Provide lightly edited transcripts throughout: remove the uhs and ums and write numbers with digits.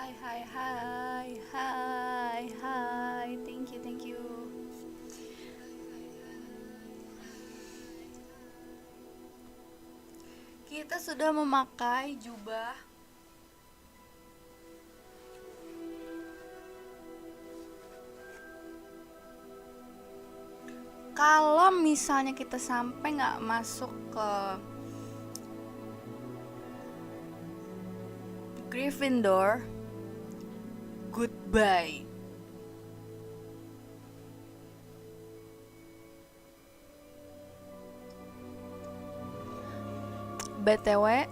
Hai hai hai hai hai. Thank you, thank you. Kita sudah memakai jubah. Kalau misalnya kita sampai nggak masuk ke Gryffindor, goodbye. BTW,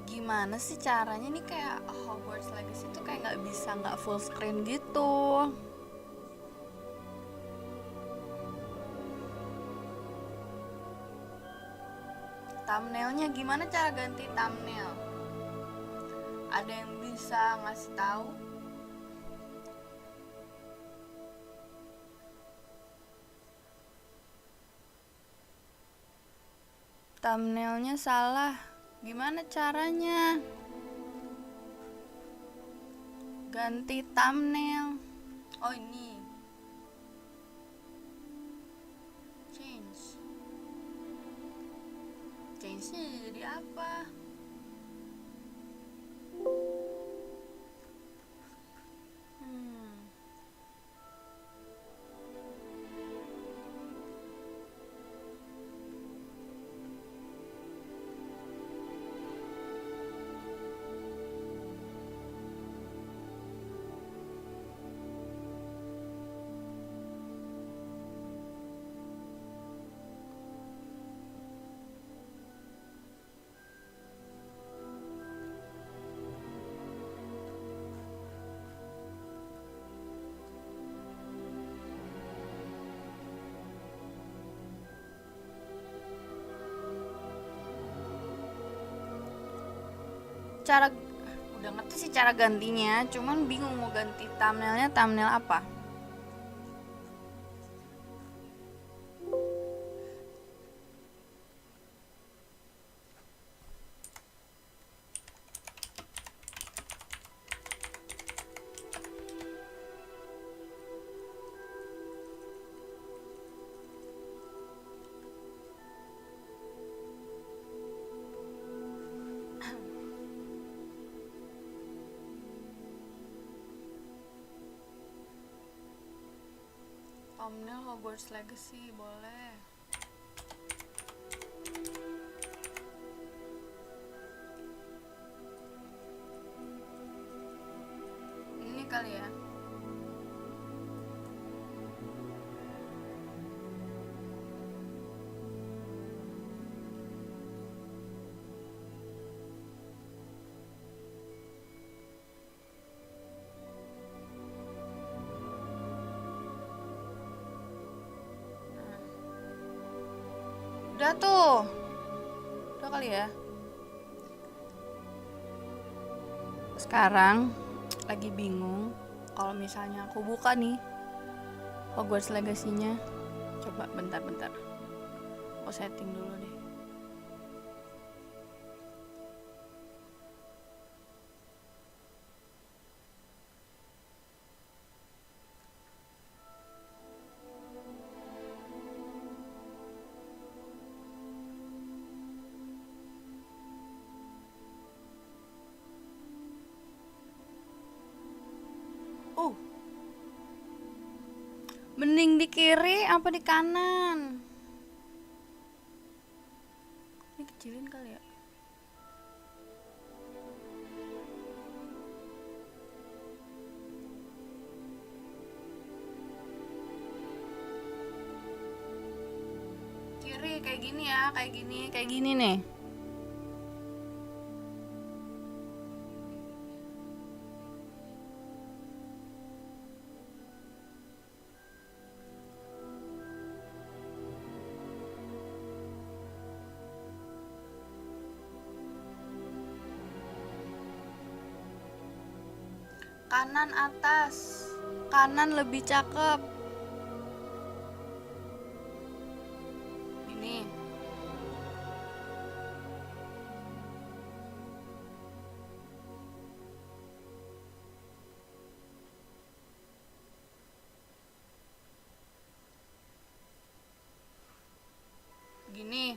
gimana sih caranya nih kayak Hogwarts Legacy tuh kayak nggak bisa nggak full screen gitu. Thumbnailnya gimana cara ganti thumbnail? Ada yang bisa ngasih tahu? Thumbnailnya salah. Gimana caranya? Ganti thumbnail. Oh ini. Change. Change-nya jadi apa? Hmm. Cara udah ngerti sih cara gantinya, cuman bingung mau ganti thumbnailnya thumbnail apa. Thumbnail Hogwarts Legacy boleh. Ini kali ya. Udah tuh. Udah kali ya. Sekarang lagi bingung kalau misalnya aku buka nih Hogwarts Legacy-nya. Coba bentar-bentar. Aku setting dulu deh. Oh, mending di kiri apa di kanan? Ini kecilin kali ya. Kiri kayak gini ya, kayak gini nih. Kanan atas. Kanan lebih cakep. Ini. Gini,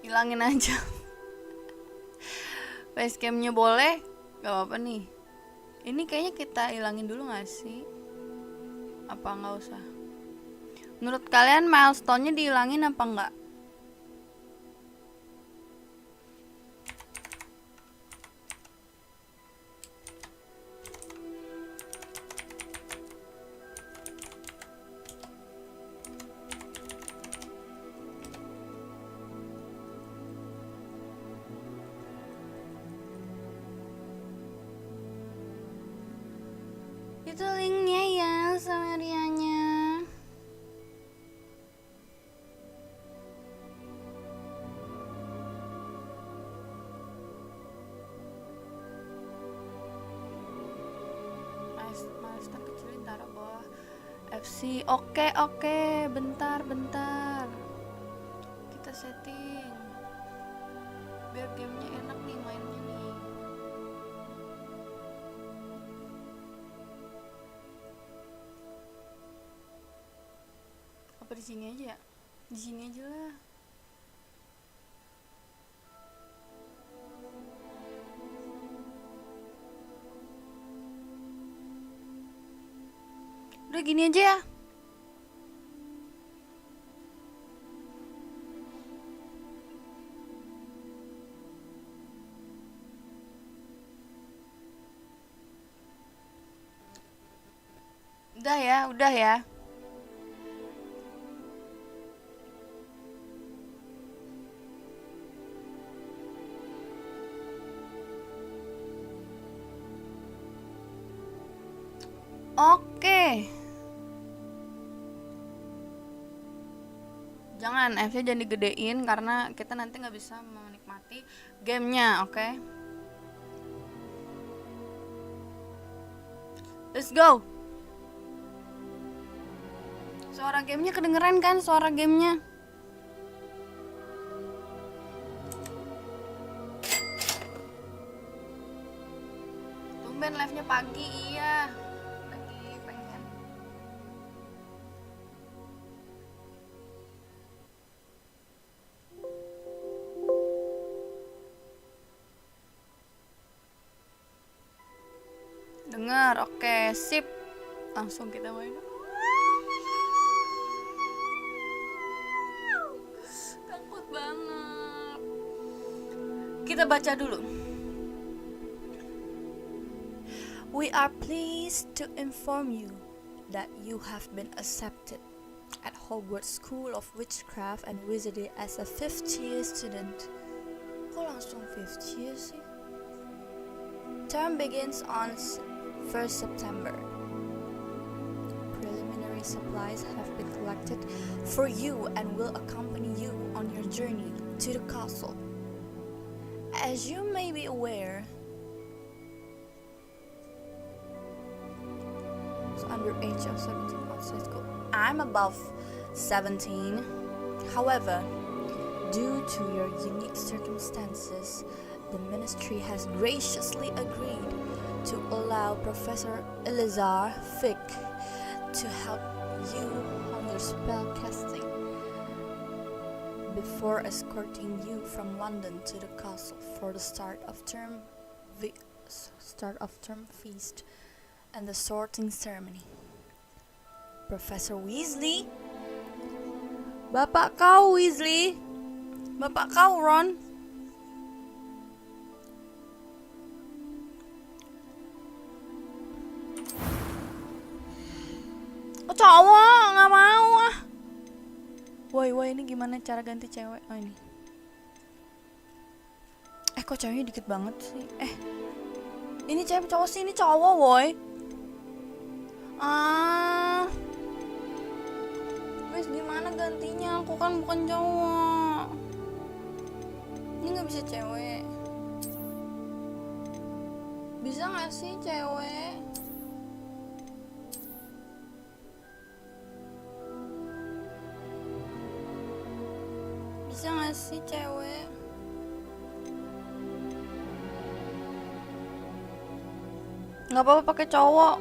hilangin aja. Facecamnya boleh, gak apa-apa nih. Ini kayaknya kita hilangin dulu gak sih? Apa gak usah? Menurut kalian milestone-nya dihilangin apa enggak? Itu linknya ya, summary-nya. Milestone kecilin taruh bawah FC. Oke, bentar. Kita setting biar gamenya enak nih mainnya nih. Apa di sini aja ya? Di sini aja lah. Udah gini aja ya. Udah ya. Oke. Jangan, F-nya jangan digedein karena kita nanti nggak bisa menikmati gamenya, oke? Let's go. Suara gamenya kedengeran kan? Suara gamenya. Tumben live-nya pagi, iya. Lagi pengen. Dengar, oke, sip. Langsung kita main. Takut banget. Kita baca dulu. We are pleased to inform you that you have been accepted at Hogwarts School of Witchcraft and Wizardry as a 5th year student. Kok langsung 5th year sih? Term begins on 1st September. Preliminary supplies have been collected for you and will accompany you on your journey to the castle. As you may be aware, under age of 17 outside school. I'm above 17. However, due to your unique circumstances, the ministry has graciously agreed to allow Professor Elazar Fick to help you on your spell casting before escorting you from London to the castle for the start of term feast and the sorting ceremony. Professor Weasley? Bapak kau Weasley? Bapak kau Ron? Oh cowok, gak mau ah. Woi ini gimana cara ganti cewek? Oh ini. Kok ceweknya dikit banget sih? Ini cewek cowok sih, ini cowok woi. Wes gimana gantinya? Aku kan bukan cowok. Ini nggak bisa cewek. Bisa nggak sih cewek? Bisa nggak sih cewek? Nggak apa-apa pakai cowok.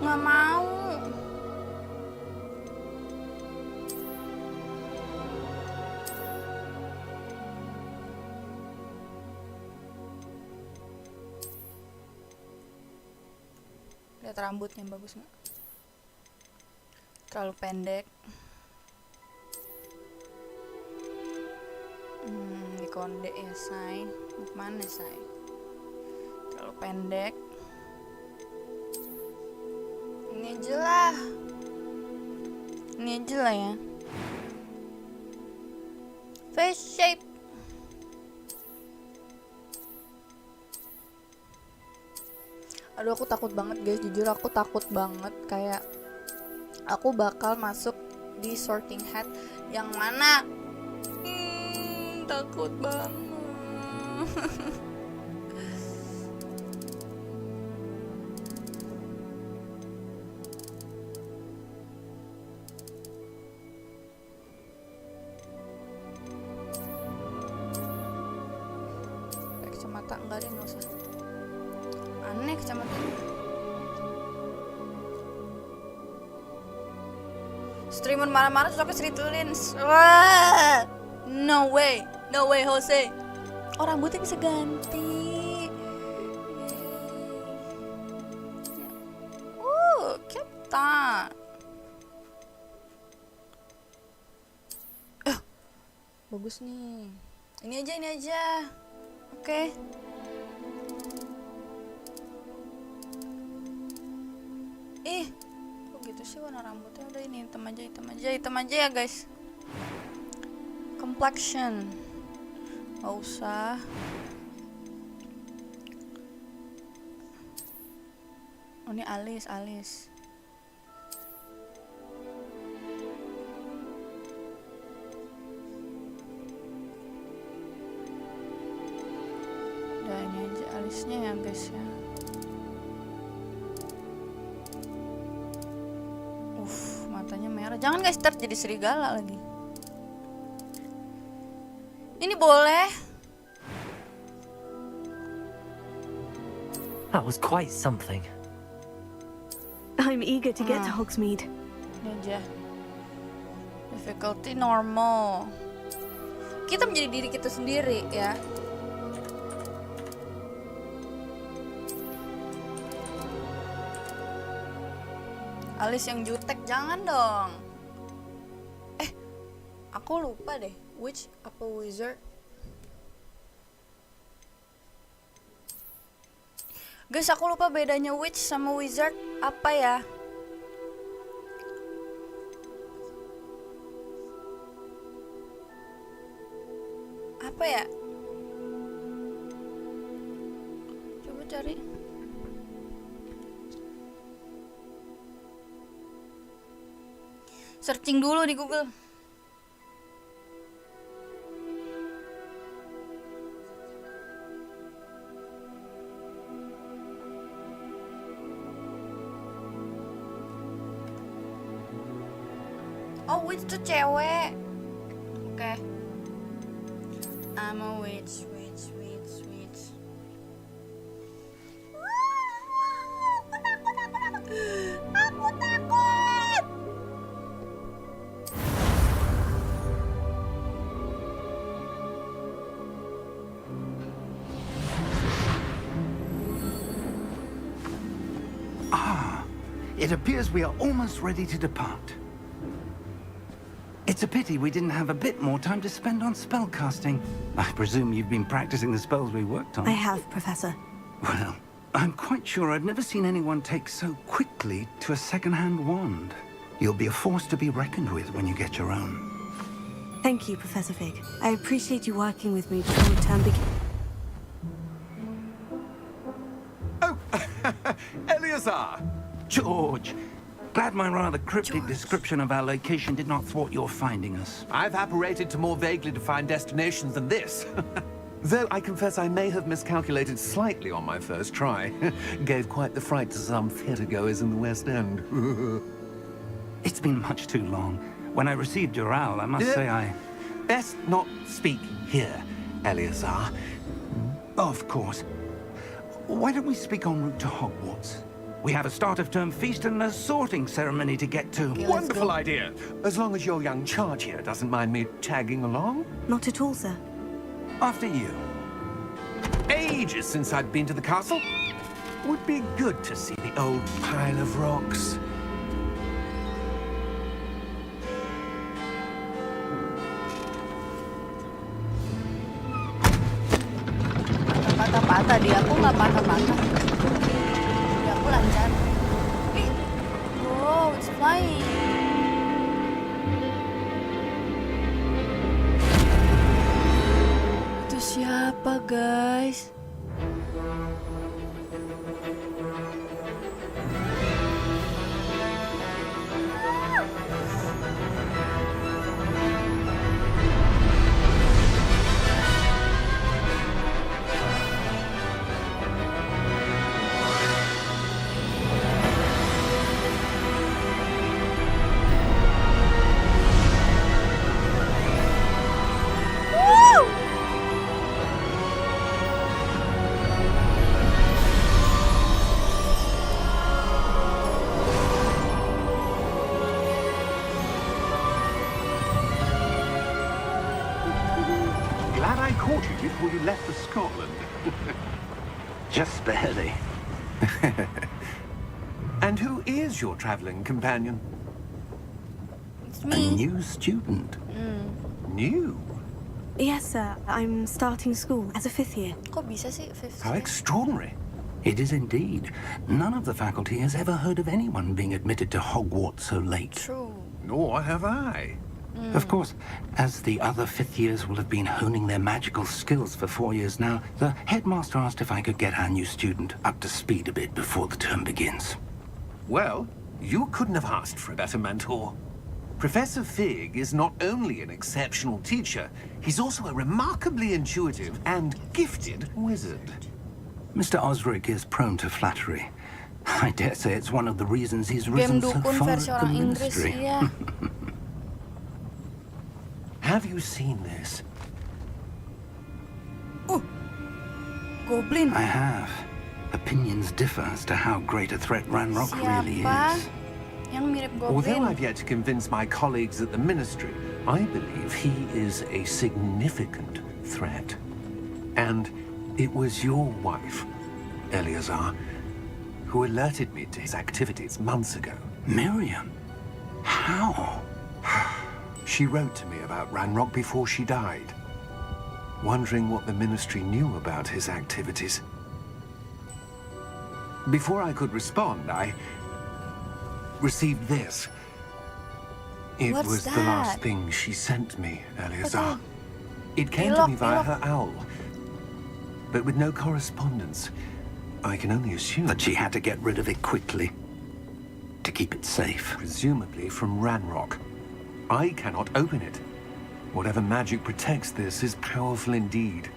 Nggak mau. Lihat rambutnya bagus nggak? Terlalu pendek. Di konde ya say. Mau kemana say? Terlalu pendek. Ini aja lah. Ini aja lah ya. Face shape. Aduh, aku takut banget guys, jujur aku takut banget. Kayak aku bakal masuk di sorting hat yang mana. Takut banget. Kacamata enggak deh, nggak usah. Aneh kacamata. Streamer marah-marah terus pakai Sritlins. Wah, no way, Jose. Oh, rambutnya bisa ganti. Kita. Bagus nih. Ini aja. Oke. Kok gitu sih warna rambutnya? Udah ini hitam aja ya guys. Complexion. Gak usah. Oh, ini alis. Udah ini aja alisnya ya guys ya. Matanya merah. Jangan guys, ntar jadi serigala lagi. Ini boleh. That was quite something. I'm eager to get to Hogsmeade. Ini aja. Difficulty normal. Kita menjadi diri kita sendiri ya. Alis yang jutek, jangan dong. Aku lupa deh. Witch apa wizard? Guys, aku lupa bedanya witch sama wizard apa ya? Apa ya? Coba cari. Searching dulu di Google. Oh, witch tuh cewek. Oke. I'm a witch. Aku takut. It appears we are almost ready to depart. It's a pity we didn't have a bit more time to spend on spellcasting. I presume you've been practicing the spells we worked on. I have, Professor. Well, I'm quite sure I've never seen anyone take so quickly to a second-hand wand. You'll be a force to be reckoned with when you get your own. Thank you, Professor Fig. I appreciate you working with me before term begins. Oh, Eleazar! George! Glad my rather cryptic description of our location did not thwart your finding us. I've apparated to more vaguely defined destinations than this. Though I confess I may have miscalculated slightly on my first try. Gave quite the fright to some theatergoers in the West End. It's been much too long. When I received your owl, I must say I... Best not speak here, Eleazar. Of course. Why don't we speak en route to Hogwarts? We have a start-of-term feast and a sorting ceremony to get to. Okay, Wonderful idea. As long as your young charge here doesn't mind me tagging along. Not at all, sir. After you. Ages since I'd been to the castle. would be good to see the old pile of rocks. Patah-patah dia, aku nggak patah-patah. Dia aku lancar. Ih, wow, it's flying. Itu siapa, guys? Glad I caught you before you left for Scotland. Just barely. And who is your traveling companion? It's A me. new student. New? Yes, sir. I'm starting school as a 5th year. Kok bisa sih fifth How year? extraordinary. It is indeed. None of the faculty has ever heard of anyone being admitted to Hogwarts so late. True. Nor have I. Of course, as the other 5th years will have been honing their magical skills for 4 years now, the headmaster asked if I could get our new student up to speed a bit before the term begins. Well, you couldn't have asked for a better mentor. Professor Fig is not only an exceptional teacher, he's also a remarkably intuitive and gifted wizard. Mr. Osric is prone to flattery. I dare say it's one of the reasons he's Game risen so dukun far versi at the orang Inggris, ministry. iya. Have you seen this? Goblin. I have. Opinions differ as to how great a threat Ranrock really Siapa is. yang mirip Although Goblin? I've yet to convince my colleagues at the Ministry, I believe he is a significant threat. And it was your wife, Eleazar, who alerted me to his activities months ago. Miriam? How? She wrote to me about Ranrock before she died, wondering what the Ministry knew about his activities. Before I could respond, I received this. It What's was the last that? thing she sent me, Eleazar. Betul. It came to me via Ilok. her owl, but with no correspondence. I can only assume, That she had to get rid of it quickly to keep it safe. presumably from Ranrock. I cannot open it. Whatever magic protects this is powerful indeed.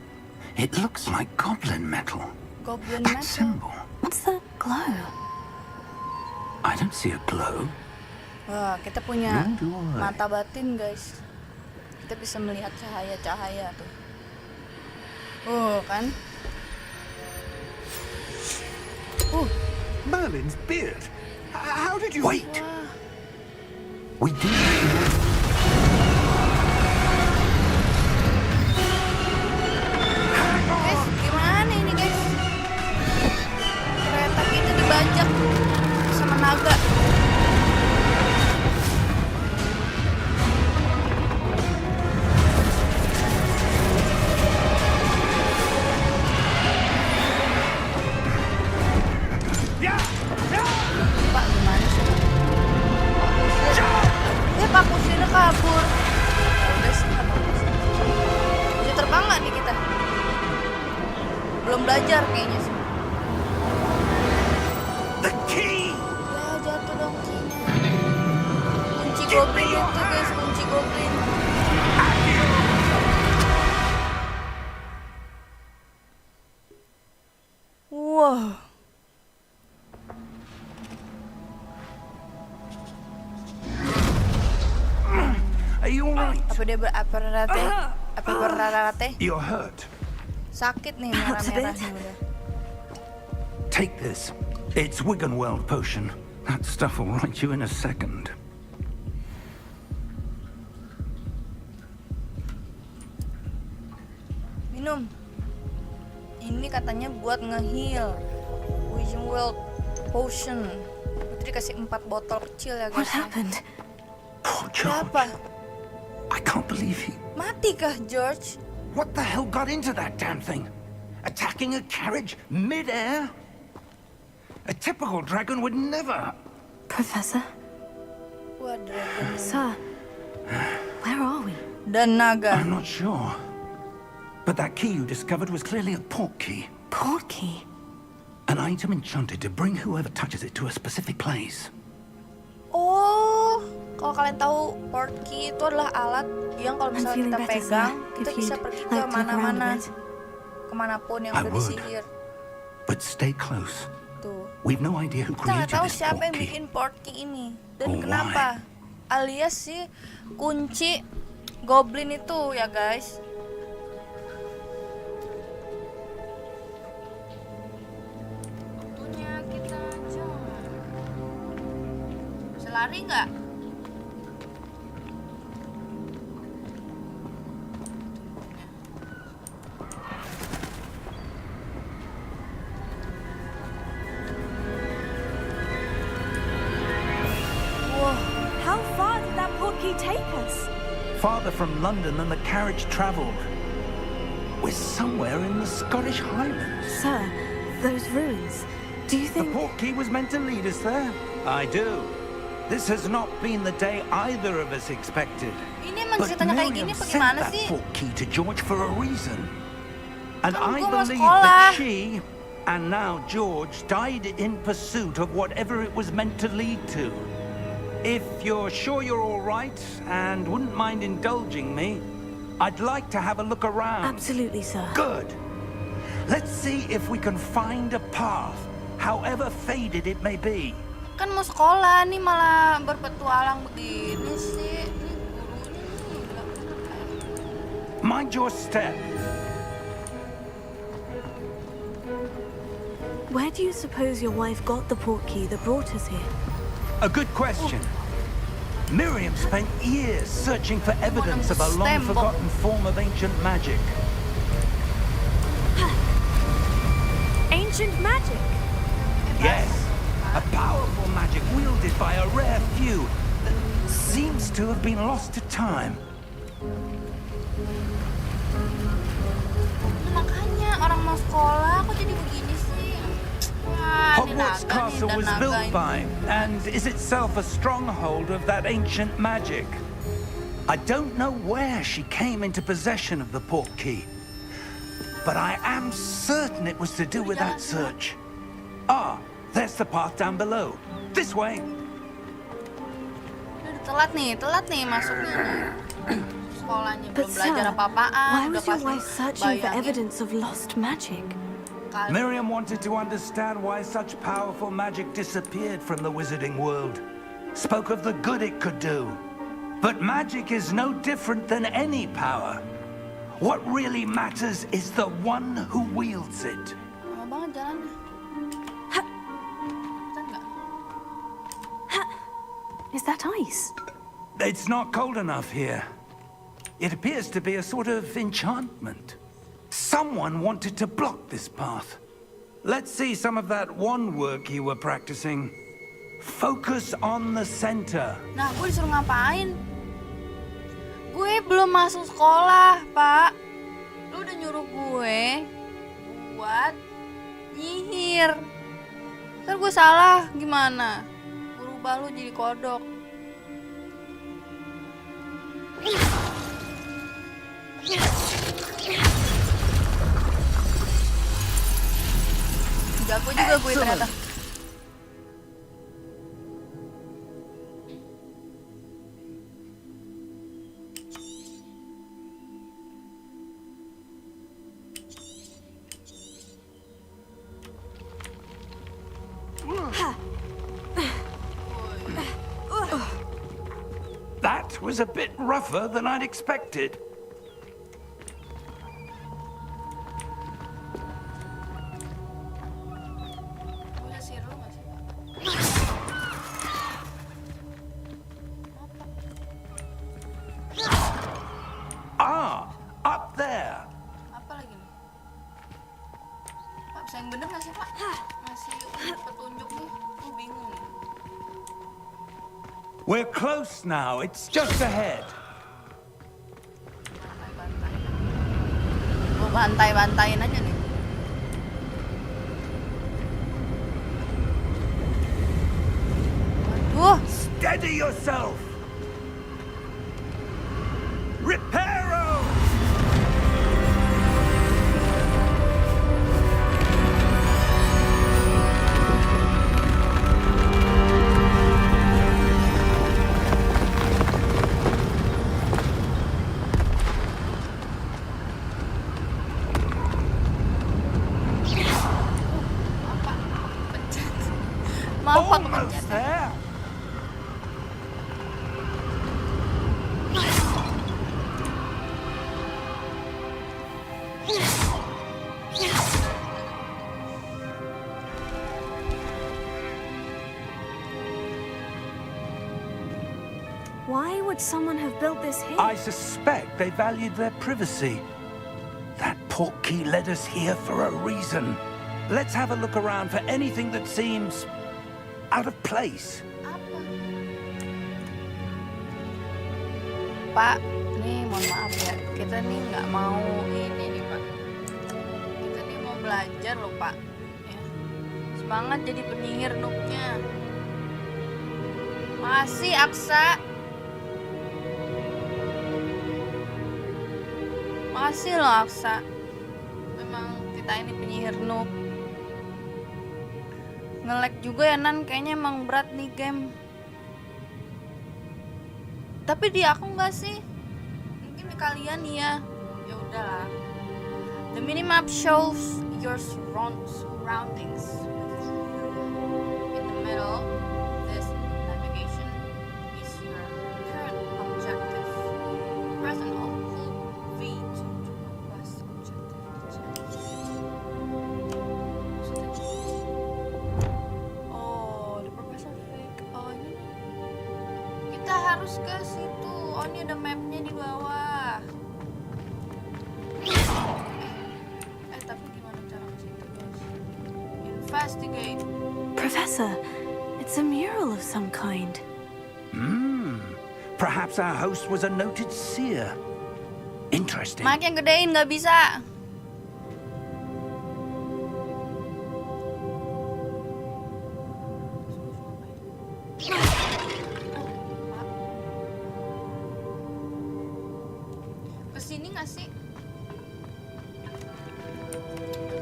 It looks like goblin metal. Goblin That metal. symbol. What's that glow? I don't see a glow. Wah, kita punya Nor do I. mata batin, guys. Kita bisa melihat cahaya-cahaya tuh. Kan? Merlin's beard. How did you... Wait! Wah, We do. guys, gimana ini, guys? Kereta kita dibajak sama naga. Pak, gimana sih? Pak Kusirnya kabur. Ya udah sih, nggak apa-apa sih. Bisa terbang nggak nih kita? Belum belajar kayaknya sih. The key! Ya jatuh dong key-nya. Kunci goblin itu, guys, kunci goblin. Wow. Are you alright? Apa dia apa berarate? You're hurt. Sakit nih Perhaps a bit. merah-merahnya udah. Take this. It's Wiggenweld potion. That stuff will right you in a second. Minum. Ini katanya buat nge-heal. Wizarding World potion. Itu dikasih 4 botol kecil ya What guys. happened? Poor George. Kenapa? I can't believe he... Mati kah George? What the hell got into that damn thing? Attacking a carriage mid-air? A typical dragon would never... Professor? Wah, dragon. Sir? Where are we? Dan naga. I'm not sure. But that key you discovered was clearly a port key. Port key? An item enchanted to bring whoever touches it to a specific place. Oh, kalau kalian tahu port key itu adalah alat yang kalau I'm misalnya feeling kita better, pegang, sir. kita If bisa you'd pergi ke like to look around a mana-mana, bit. kemanapun yang I udah would. disihir. But stay close. Tuh. We've no idea who Kita nggak created tahu this siapa port yang key. bikin port key ini dan Oh, kenapa. Alias si kunci goblin itu ya guys. Waktunya kita jalan. Bisa lari nggak? How far did that port key take us? Farther from London than the carriage travelled. We're somewhere in the Scottish Highlands. Sir, those ruins. Do you The think... port key was meant to lead us there. I do. This has not been the day either of us expected. Ini emang But ceritanya kayak gini Miriam apa sent gimana that sih? port key to George for a reason. And Kan I gua mau believe sekolah. that she, and now George, died in pursuit of whatever it was meant to lead to. If you're sure you're all right and wouldn't mind indulging me, I'd like to have a look around. Absolutely, sir. Good. Let's see if we can find a path, however faded it may be. Kan mau sekolah nih malah berpetualang begini sih. Ini gurunya nih nggak bener. Mind your step. Where do you suppose your wife got the port key that brought us here? A good question. Miriam spent years searching for evidence of a long-forgotten form of ancient magic. Ancient magic? Yes, a powerful magic wielded by a rare few that seems to have been lost to time. Makanya orang mau sekolah kok jadi begini sih? Wah, ini Hogwarts naga Castle nih, dan was naga built ini. by and is itself a stronghold of that ancient magic. I don't know where she came into possession of the port key, but I am certain it was to do with that search. Ah, there's the path down below. This way. Udah telat nih masuknya nih. Sekolahnya belum But belajar sir, apa-apaan. why Udah was your pasti wife searching for bayangin evidence of lost magic? kali. Miriam wanted to understand why such powerful magic disappeared from the wizarding world. Spoke of the good it could do. But magic is no different than any power. What really matters is the one who wields it. Lama banget jalannya. Bisa nggak? Is that ice? It's not cold enough here. It appears to be a sort of enchantment. Someone wanted to block this path. Let's see some of that wand work you were practicing. Focus on the center. Nah, gue disuruh ngapain? Gue belum masuk sekolah, Pak. Lu udah nyuruh gue buat nyihir. Ntar gue salah gimana? Gue rubah lu jadi kodok. Jago juga gue ternyata. That was a bit rougher than I'd expected. Udah sih lu nggak sih, Pak? Ah, up there. Apa lagi nih? Pak, bisa yang bener nggak sih, Pak? Masih We're close now. It's just ahead. Gue bantai-bantain aja nih. Aduh. Steady yourself. Reparo! Maaf Pak, Almost kepencet. there. Why would someone have built this here? I suspect they valued their privacy. That portkey led us here for a reason. Let's have a look around for anything that seems out of place. Apa? Pak, nih mohon maaf ya, kita nih nggak mau ini nih Pak. Kita nih mau belajar loh Pak. Ya. Semangat jadi penyihir noobnya. Masih Aksa. Masih loh Aksa. Memang kita ini penyihir noob. Nge-lag juga ya Nan, kayaknya emang berat nih game. Tapi di aku nggak sih? Mungkin di kalian ya. Ya udahlah. The minimap shows your surroundings. In the middle, this navigation is your current objective. Press and hold V to request objective. Oh, the Professor Fig. Oh, ini kita harus ke situ. Oh, ini ada mapnya di bawah. Tapi gimana cara ke situ, guys? Investigate. Professor, it's a mural of some kind. Perhaps our host was a noted seer. Interesting. Mic yang gedein nggak bisa. Kesini nggak sih?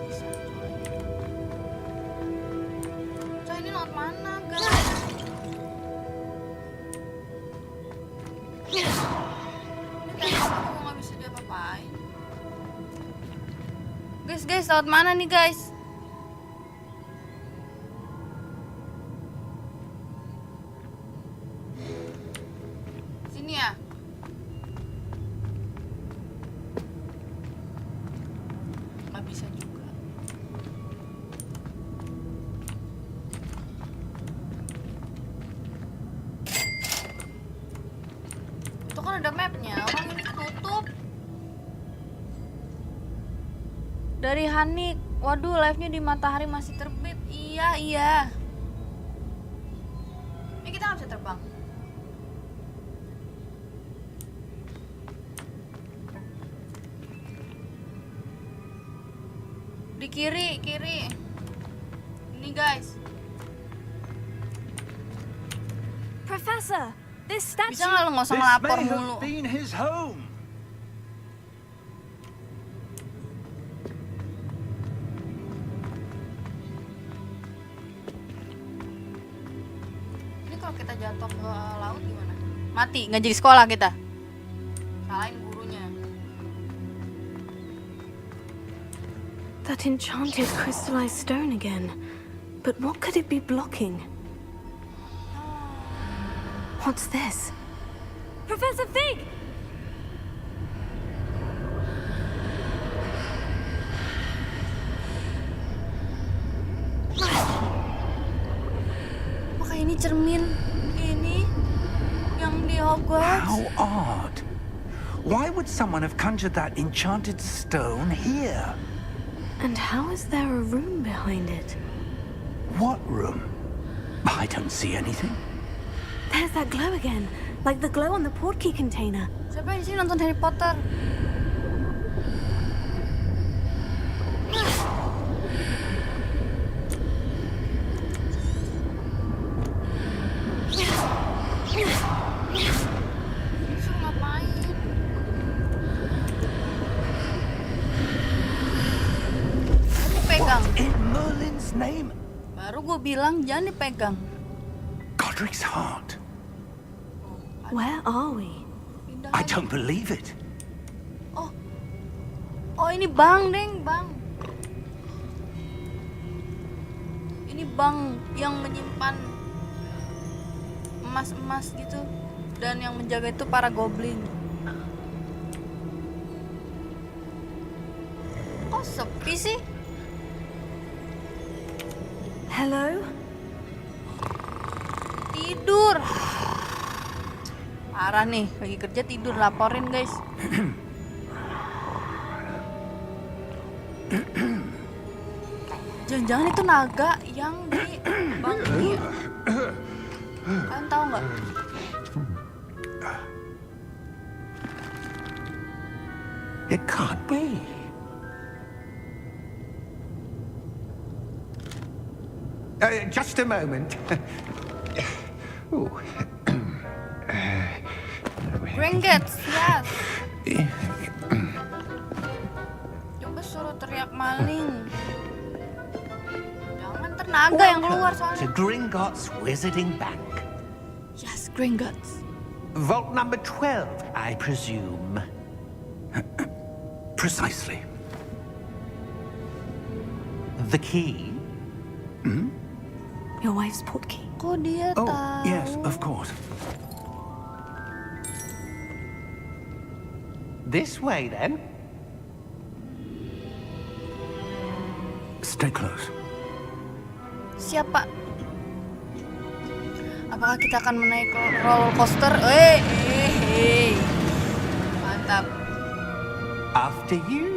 Bisa. Coy, ini lewat mana, guys? Ini tadi aku nggak bisa diapa-apain. Guys, lewat mana nih, guys? Sini ya. Nggak bisa juga. Itu kan ada mapnya, orang ini tutup. Dari Hanik, waduh live-nya di matahari masih terbit. Iya. Ini kita nggak bisa terbang. Di kiri. Ini guys. Professor, this statue... Bisa nggak lo nggak usah This ngelapor may mulu? have been his home. Ini kalau kita jatuh ke laut gimana? Mati, nggak jadi sekolah kita. Salahin gurunya. That enchanted crystallized stone again. But what could it be blocking? What's this? Professor Fig! Apakah ini cermin ini yang di Hogwarts? How odd. Why would someone have conjured that enchanted stone here? And how is there a room behind it? What room? I don't see anything. There's that glow again, like the glow on the portkey container. Siapa yang di sini nonton Harry Potter? Suruh ngapain? Aku pegang. In Merlin's name? Baru gue bilang jangan dipegang. Godric's heart. Where are we? Pindah I lagi. don't believe it. Oh ini bank, Deng, bank. Ini bank yang menyimpan emas-emas gitu. Dan yang menjaga itu para goblin. Kok sepi sih? Hello? Tidur. Parah nih, lagi kerja tidur, laporin guys. Jangan-jangan itu naga yang di bank ini. Kalian tahu nggak? It can't be. Just a moment. Ooh. Gringotts, yes. Coba suruh teriak maling. Jangan tenaga yang keluar To soalnya. Gringotts Wizarding Bank. Yes, Gringotts. Vault number 12, I presume. Precisely. The key? Your wife's portkey. Kok dia Oh, tahu? yes, of course. This way, then. Stay close. Siapa? Apakah kita akan menaik roller coaster? Mantap. After you.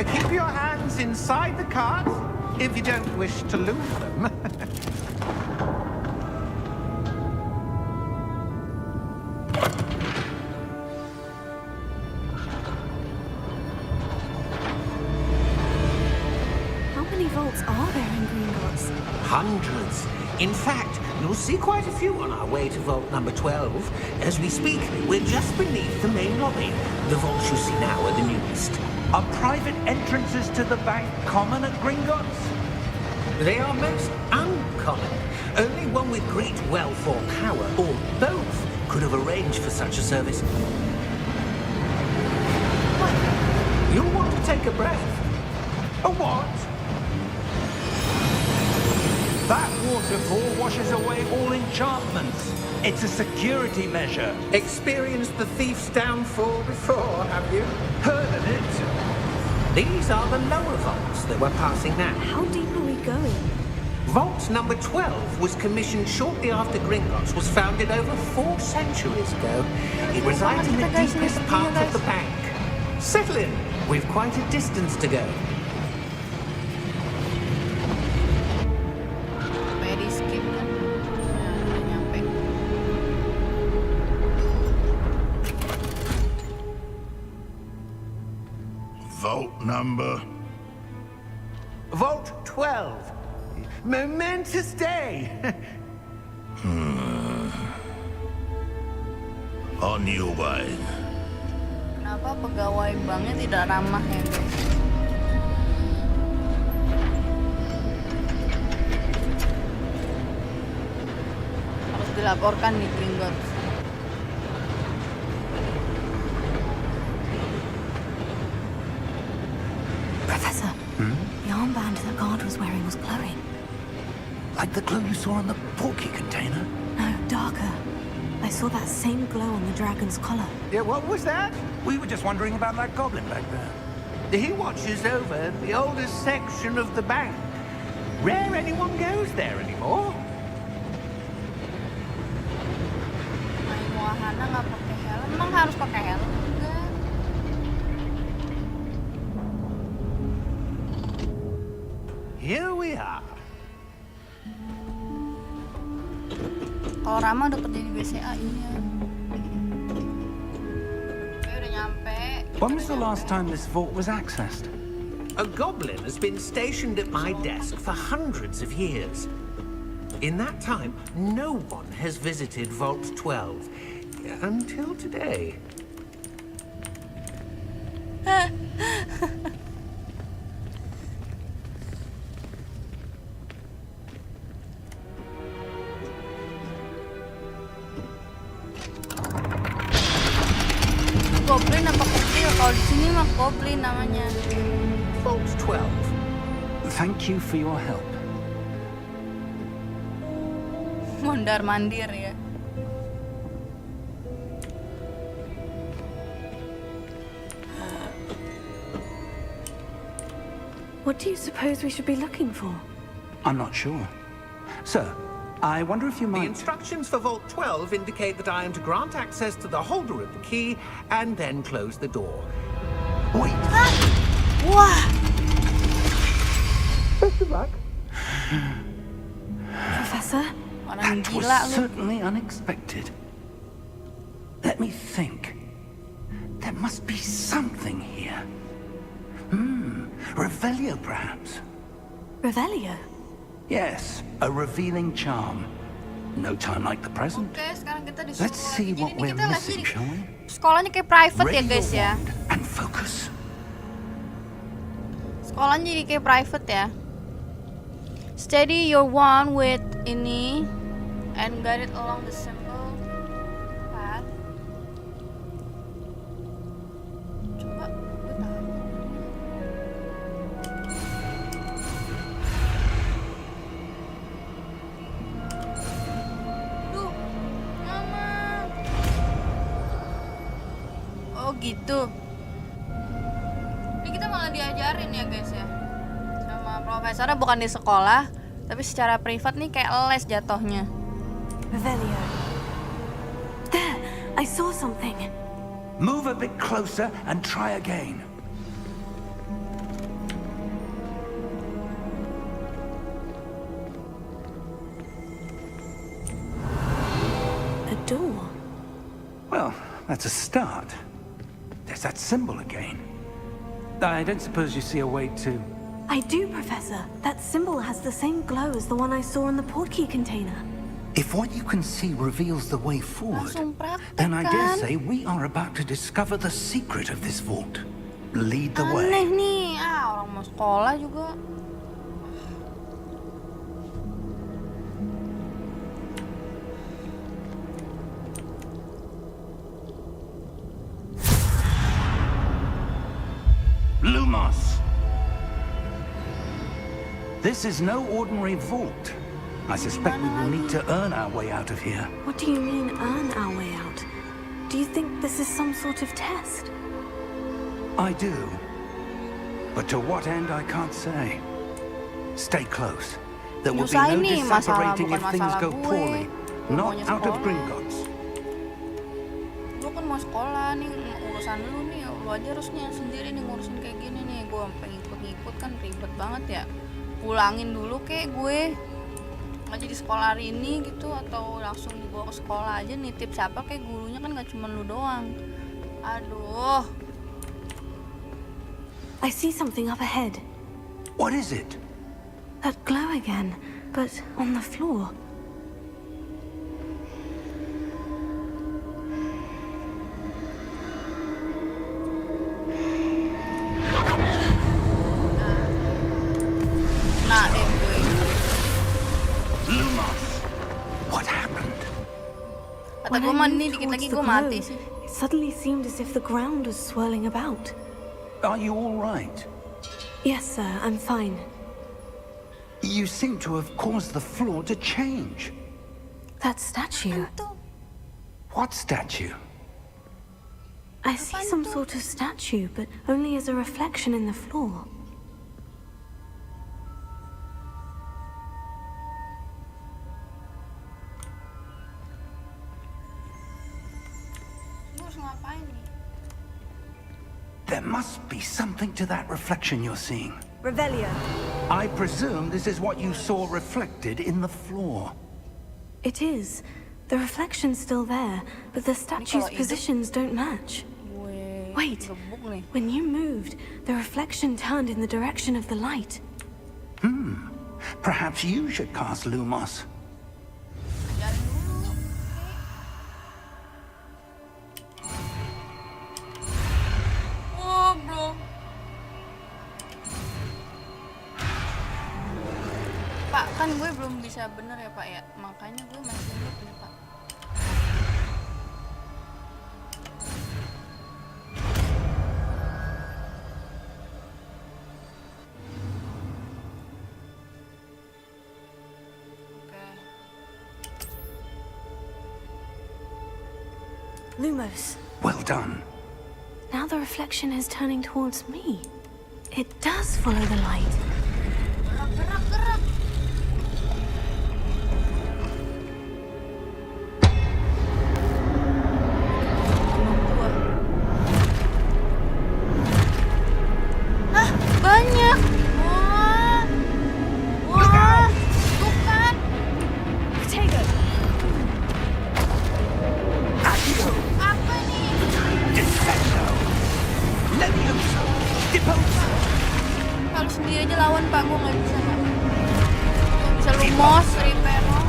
Keep your hands inside the cart if you don't wish to lose them. How many vaults are there in Gringotts? Hundreds. In fact, you'll see quite a few on our way to vault number 12. As we speak, we're just beneath the main lobby. The vaults you see now are the newest. Are private entrances to the bank common at Gringotts? They are most uncommon. Only one with great wealth or power, or both, could have arranged for such a service. You'll want to take a breath. A what? That waterfall washes away all enchantments. It's a security measure. Experienced the thief's downfall before, have you? Heard of it? These are the lower vaults that we're passing now. How deep are we going? Vault number 12 was commissioned shortly after Gringotts was founded over 4 centuries ago. It resides in the deepest part of the bank. Settle in. We've quite a distance to go. Very skip kan. Ya, udah nyampe. Vault number. Vault 12. Momentous day. On your way. Kenapa pegawai banknya tidak ramah ya guys? Harus dilaporkan nih Gringotts. Professor, the armband that guard was wearing was glowing. Like the glow you saw on the portkey container? No, darker. I saw that same glow on the dragon's collar. Yeah, what was that? We were just wondering about that goblin back there. He watches over the oldest section of the bank. Rare anyone goes there anymore. Main wahana nggak pakai helm? Emang harus pakai helm? Enggak. here we are. Kalau Rama udah kerja di BCA, iya. Oke, udah nyampe. When was the last time this vault was accessed? A goblin has been stationed at my desk for hundreds of years. In that time, no one has visited Vault 12 until today. Goblin apa kecil? Kalau di sini mah goblin namanya. Vault 12. Thank you for your help. Mondar mandir ya. What do you suppose we should be looking for? I'm not sure. Sir, I wonder if you The might... instructions for Vault 12 indicate that I am to grant access to the holder of the key and then close the door. Wait! Wah, Best of luck. Professor? orang That was gila lu. certainly unexpected. Let me think. There must be something here. Revelio, perhaps. Revelio? Yes, a revealing charm. No time like the present. Oke, sekarang kita disuruh Let's see lagi. what Jadi we're kita lagi missing, di shall we? sekolahnya kayak private ya Raise guys your ya. wand and focus. Sekolahnya jadi kayak private ya. Steady your wand with ini and guide it along the simple path. Coba gue tahan. Duh, mama. Oh gitu. Ini kita malah diajarin ya guys ya sama profesornya, bukan di sekolah tapi secara privat nih, kayak les jatuhnya. Revelio. There! I saw something. Move a bit closer and try again. A door. Well, that's a start. There's that symbol again. I don't suppose you see a way to... I do, Professor. That symbol has the same glow as the one I saw in the portkey container. If what you can see reveals the way forward, Langsung praktek then I dare kan? say we are about to discover the secret of this vault. Lead the Aneh way. nih, orang mau sekolah juga. Lumos! This is no ordinary vault. I suspect we will need to earn our way out of here. What do you mean, earn our way out? Do you think this is some sort of test? I do. But to what end, I can't say. Stay close. There will be Nyusahin no nih, masalah disapparating if bukan things masalah go gue. poorly. Gue Not maunya out of sekolah. Gringotts. Lu kan mau sekolah nih, urusan lu nih, lu aja harusnya sendiri nih ngurusin kayak gini nih. Gue sampai ngikut-ngikut kan ribet banget ya. Pulangin dulu kayak gue. Nggak jadi sekolah hari ini gitu, atau langsung dibawa ke sekolah aja, nitip siapa kayak gurunya kan nggak cuma lu doang. Aduh. I see something up ahead. What is it? That glow again, but on the floor. Nah deh gue. Lumos! What happened? Kata When gue I mah moved nih dikit towards lagi the gue glow, mati sih. it suddenly seemed as if the ground was swirling about. Are you all right? Yes, sir, I'm fine. You seem to have caused the floor to change. That statue. What statue? I see some sort of statue, but only as a reflection in the floor. Lu harus ngapain nih? There must be something to that reflection you're seeing. Revelio. I presume this is what you saw reflected in the floor. It is. The reflection's still there, but the statue's hidup- positions don't match. Wait. Gebuk nih. When you moved, the reflection turned in the direction of the light. Perhaps you should cast Lumos. Ajarin dulu. Oh, bro. Pak, kan gue belum bisa bener ya, Pak ya. Makanya gue masih ingat nih, Pak. Lumos. Well done. Now the reflection is turning towards me. It does follow the light. Gerak, gerak, gerak. Hah, banyak. Wah. Wah. Tuh kan. Tego. Accio. Apa nih? Descendo. Levioso. Deposo. Kalau sendiri aja lawan, Pak. Gue nggak bisa, Pak. Nggak bisa Lumos, Ripero.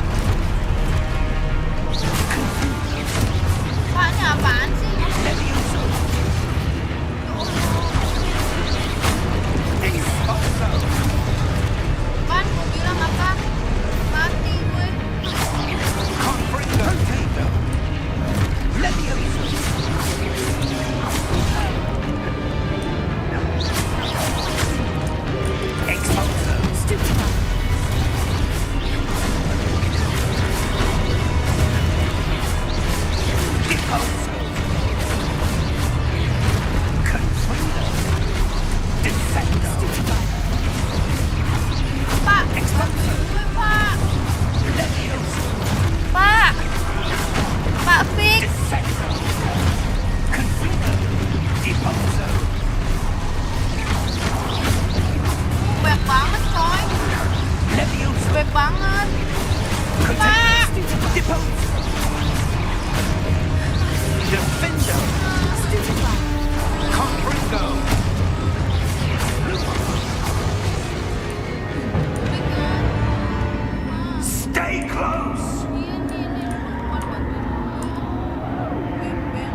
Pak, ini apaan sih? Levioso. Expulso. Kan gue bilang apa? Mati gue. Confringo. Potato. Levioso. Expulso. Deposo. Confringo. Descendo. Pak, Expulso. gue, Pak. Levioso. Pak. Pak, fix. Descendo. Confringo. Deposo. Banyak banget, coy. Levioso. Banyak banget. Pak. Deposo. Defendo. Confringo. Stay close. Iya nih, bukan bantuin gue. Ben.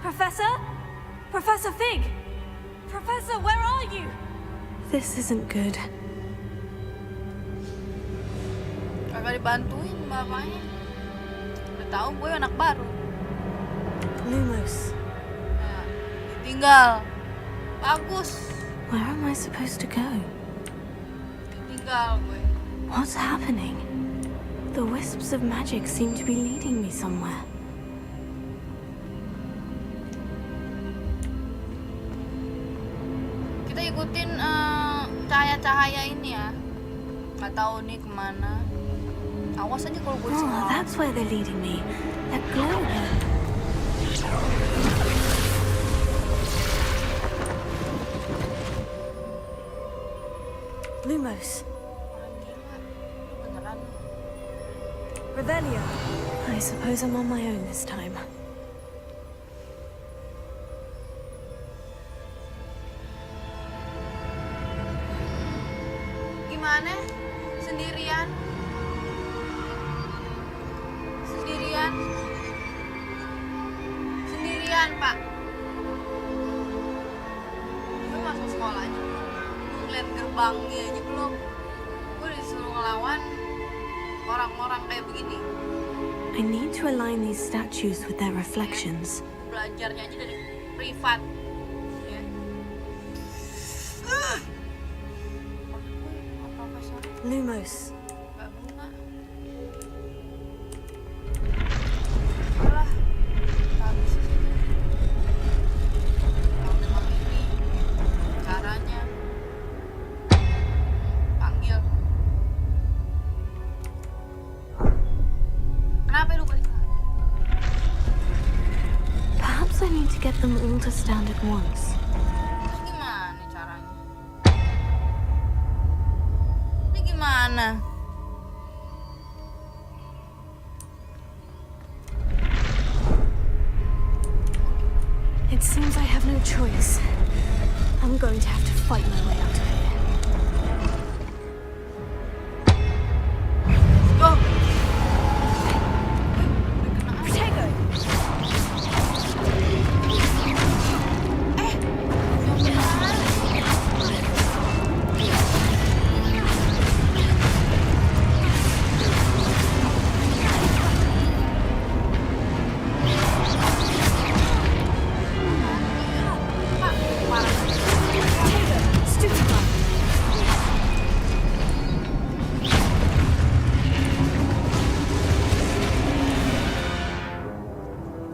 Professor? Professor Fig! Professor, where are you? This isn't good. Kagak dibantuin bapaknya. Udah tahu gue anak baru. Lumos, Nah, ditinggal. Bagus. where am I supposed to go? Ditinggal gue. What's happening? The wisps of magic seem to be leading me somewhere. Kita ikutin cahaya-cahaya ini ya. Nggak tahu nih kemana. Awas aja kalau gue Oh, salah. that's where they're leading me. That glow there. Lumos, Beneran. Revelio. I suppose I'm on my own this time. Gimana? Sendirian? Sendirian? Sendirian, Pak. Gue masuk sekolah aja belum. Ngeliat gerbangnya aja belum. Gue disuruh ngelawan orang-orang kayak begini. I need to align these statues with their reflections. Belajarnya aja dari privat. Ya. Profesor Lumos, Mbak Bunga. Alah, habis sih. Kalau memang ini caranya, panggil. Kenapa lu balik lagi? need to get them all to stand at once. Terus gimana caranya? Ini gimana? It seems I have no choice. I'm going to have to fight my way out of here. Go! Protego! Stupefy!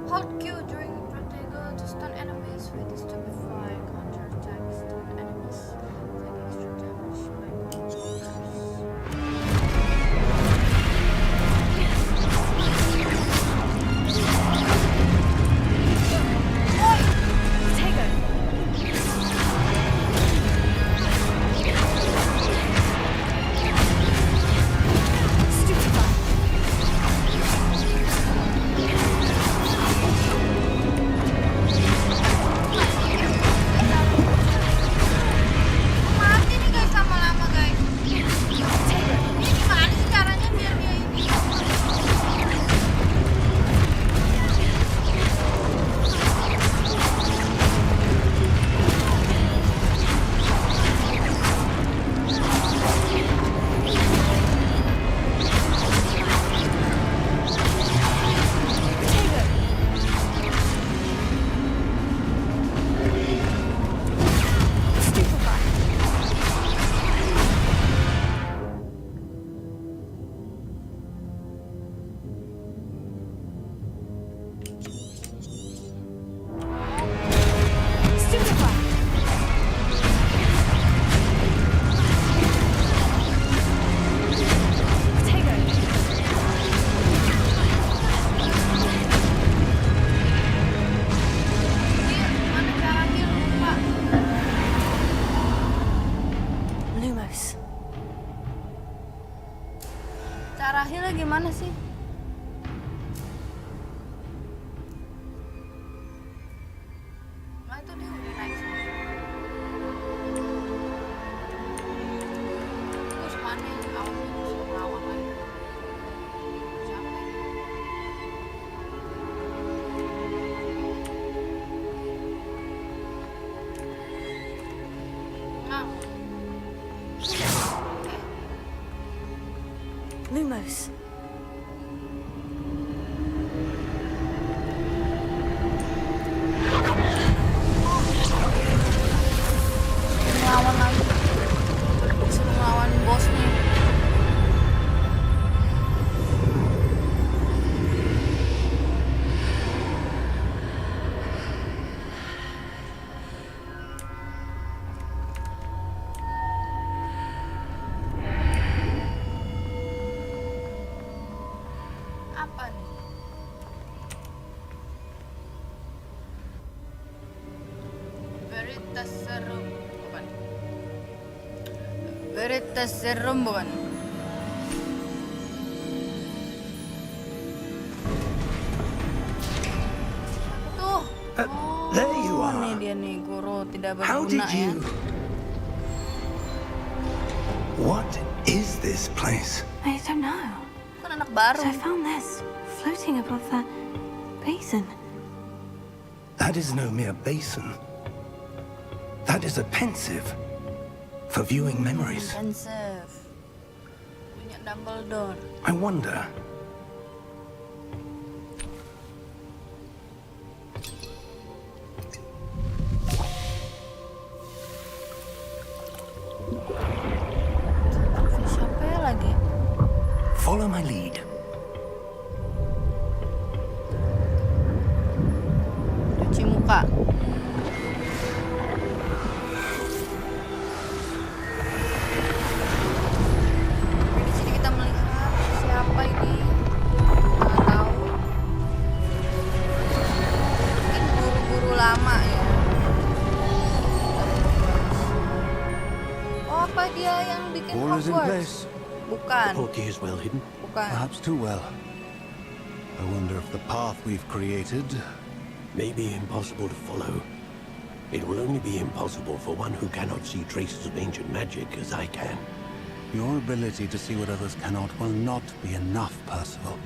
Hold Q during Protego to stun enemies with the Stupefy. Counter attack stun enemies. Take extra damage by counters. Protego! Stupefy! Mati nih guys lama-lama guys. Ini gimana sih caranya biar dia ini? Stupefy! Stupefy! Protego! Gimana caranya lupa? Lumos. Cara healnya gimana sih? Nah itu dia udah naik semua. Terus mana yang awalnya disuruh ngelawan lagi? Siapa ini? Nah. Lumos. Ngelawan lagi. Disuruh ngelawan bosnya. Apa nih? Veritas Serum bukan? Veritas Serum bukan? Tuh. There you Oh, are. nih dia nih guru tidak How did berguna ya. you... What is this place? I don't know. Kan anak baru. But I found this floating above that basin. That is no mere basin. That is a pensive for viewing memories. Intensive. Punya Dumbledore. I wonder. Siapa ya lagi? Follow my lead. Cuci muka. Di sini kita melihat siapa ini. Nggak tahu. Mungkin guru-guru lama ya. Oh, apa dia yang bikin All is in Hogwarts? place. Bukan. Portkey is well hidden. Bukan. Perhaps too well. I wonder if the path we've created may be impossible to follow. It will only be impossible for one who cannot see traces of ancient magic as I can. Your ability to see what others cannot will not be enough, Percival.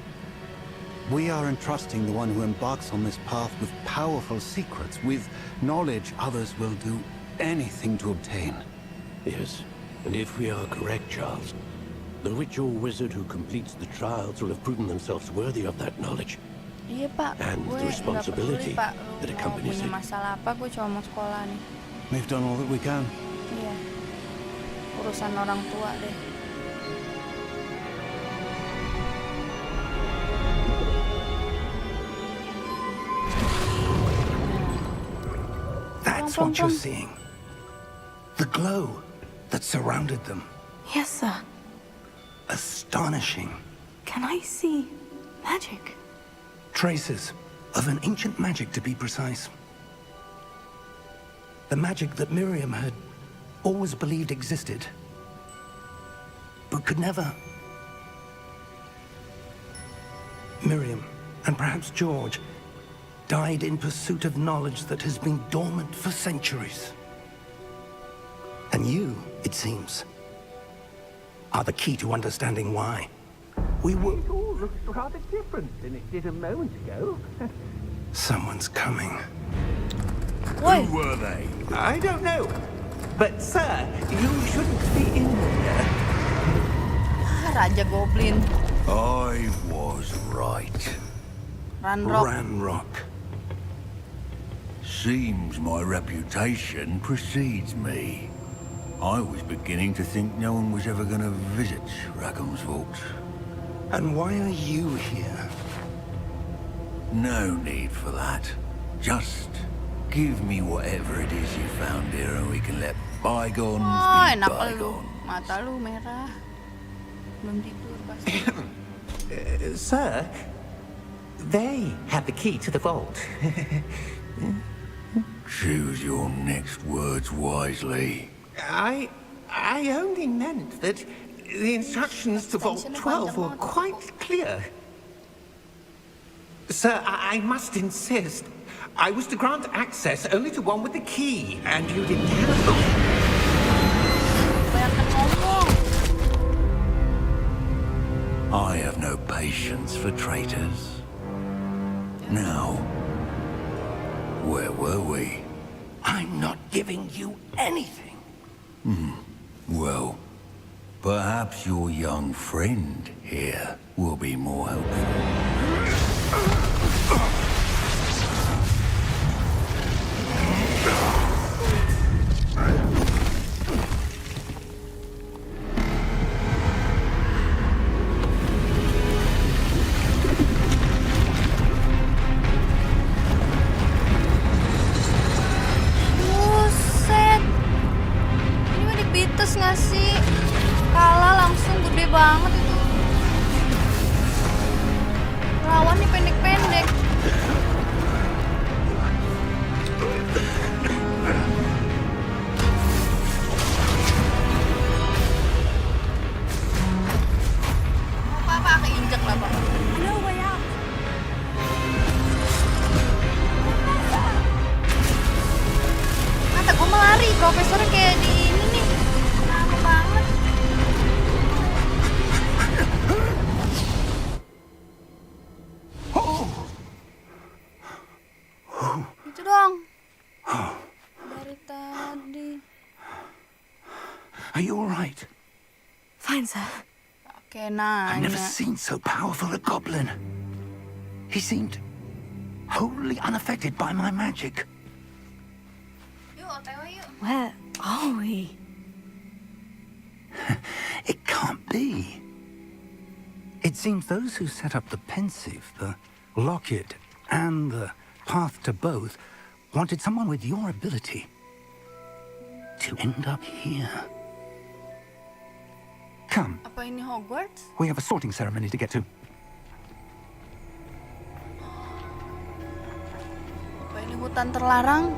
We are entrusting the one who embarks on this path with powerful secrets, with knowledge others will do anything to obtain. Yes, and if we are correct, Charles, the ritual wizard who completes the trials will have proven themselves worthy of that knowledge. Iya Pak, And gue the nggak peduli responsibility Pak. that Lu mau accompanies punya it. masalah apa, gue cuma mau sekolah nih. We've done all that we can. Iya. Urusan orang tua deh. That's what you're seeing. The glow that surrounded them. Yes, sir. Astonishing. Can I see magic? Traces of an ancient magic, to be precise. The magic that Miriam had always believed existed, but could never. Miriam, and perhaps George, died in pursuit of knowledge that has been dormant for centuries. And you, it seems, are the key to understanding why. We were... It all looks rather different than it did a moment ago. Someone's coming. Woi, Who were they? I don't know. But, sir, you shouldn't be in here. Raja Goblin. I was right. Ranrock. Ranrock. Seems my reputation precedes me. I was beginning to think no one was ever going to visit Rackham's Vault. And why are you here? No need for that. Just give me whatever it is you found here and we can let bygones Oh, be enak lu. bygone. Mata lu merah. Belum tidur pasti. Sir, they have the key to the vault. Choose your next words wisely. I only meant that the instructions to Vault 12 were quite clear. Sir, I must insist. I was to grant access only to one with the key, and you didn't have it. Banyak ngomong. I have no patience for traitors. Now, where were we? I'm not giving you anything. Well, perhaps your young friend here will be more helpful. Buset. Ini mah dipites nggak sih? Kalah langsung gede banget itu. Lawannya pendek-pendek. Apa-apa keinjek lah Pak. No way out. Mata gue melari, profesornya kayak di ini nih. Lama banget. Itu dong. Dari tadi. Are you all right? Fine, sir. Oke, I've never nanya. seen so powerful a goblin. He seemed wholly unaffected by my magic. Yuk, OTW yuk. Where are we? It can't be. It seems those who set up the Pensieve, the Locket, and the Path to Both wanted someone with your ability to end up here. Come, Apa ini Hogwarts? we have a sorting ceremony to get to. Apa ini hutan terlarang.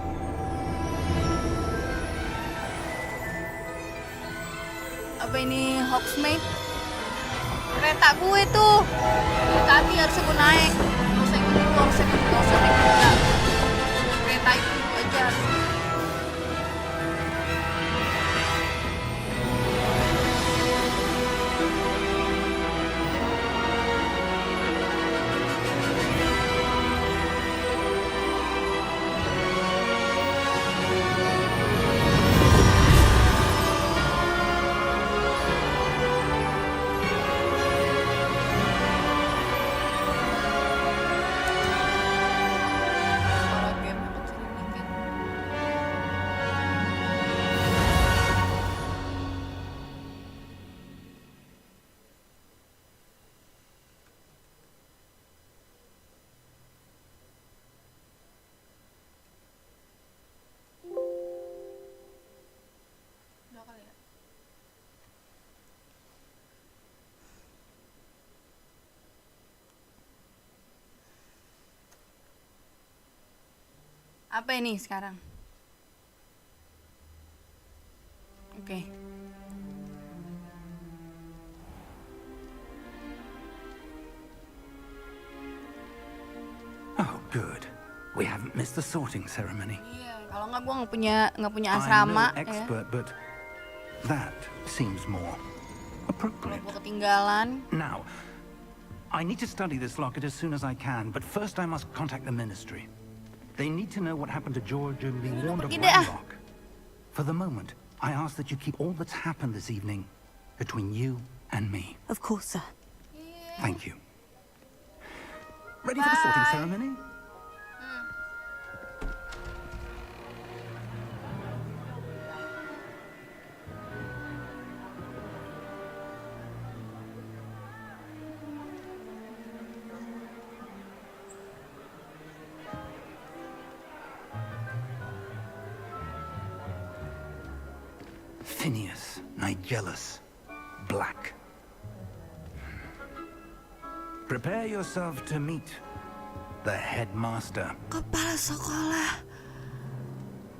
Apa ini Hogsmeade? Kereta gue tuh. Tadi harusnya gue naik. Gak usah ikut itu, harusnya gak usah naik kuda. Kereta itu aja. Suara game yang kecilin dikit. Udah kali ya? Apa ini sekarang? Oke. Oh, good. We haven't missed the sorting ceremony. Iya, kalau nggak gue nggak punya I'm asrama no ya. expert, but that seems more Kalau appropriate. gue ketinggalan, Now, I need to study this locket as soon as I can, but first I must contact the Ministry. They need to know what happened to George and be warned of pergi deh, ah. Ranrock. For the moment, I ask that you keep all that's happened this evening between you and me. Of course, sir. Thank you. Ready for the sorting Bye. ceremony? Phineas, Nigellus, Black. Prepare yourself to meet the headmaster. kepala sekolah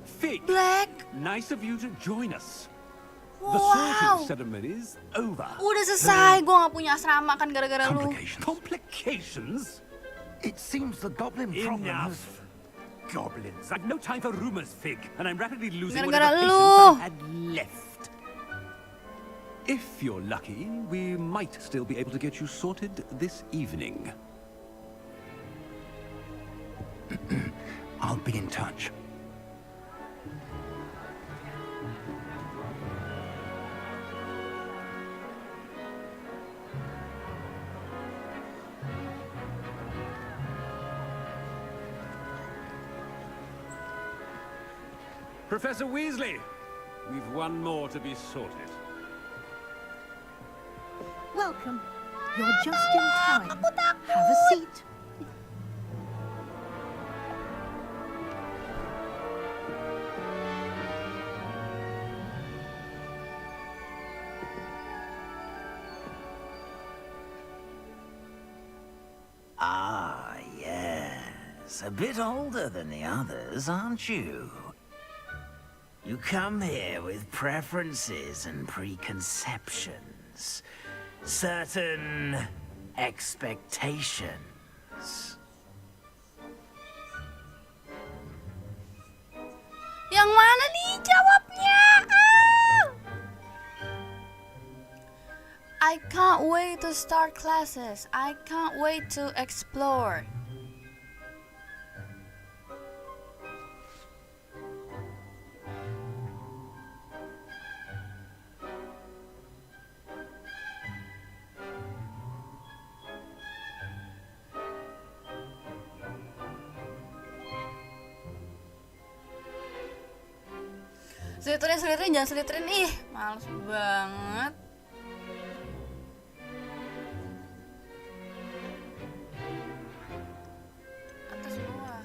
Fig, Black. nice of you to join us. The Wow. sorting ceremony's over. Udah selesai, gue nggak punya asrama kan gara-gara lu. Complications. Complications? It seems the goblin problem has... Enough. Goblins. I've no time for rumors, Fig, and I'm rapidly losing Gara-gara whatever lu. patience I had left. If you're lucky, we might still be able to get you sorted this evening. I'll be in touch. Professor Weasley, we've one more to be sorted. Welcome. You're just in time. Have a seat. Ah, yes. A bit older than the others, aren't you? You come here with preferences and preconceptions. Certain expectations. Yang mana nih jawabnya? I can't wait to start classes. I can't wait to explore. Seliterin, jangan seliterin. Ih, males banget. Atas bawah.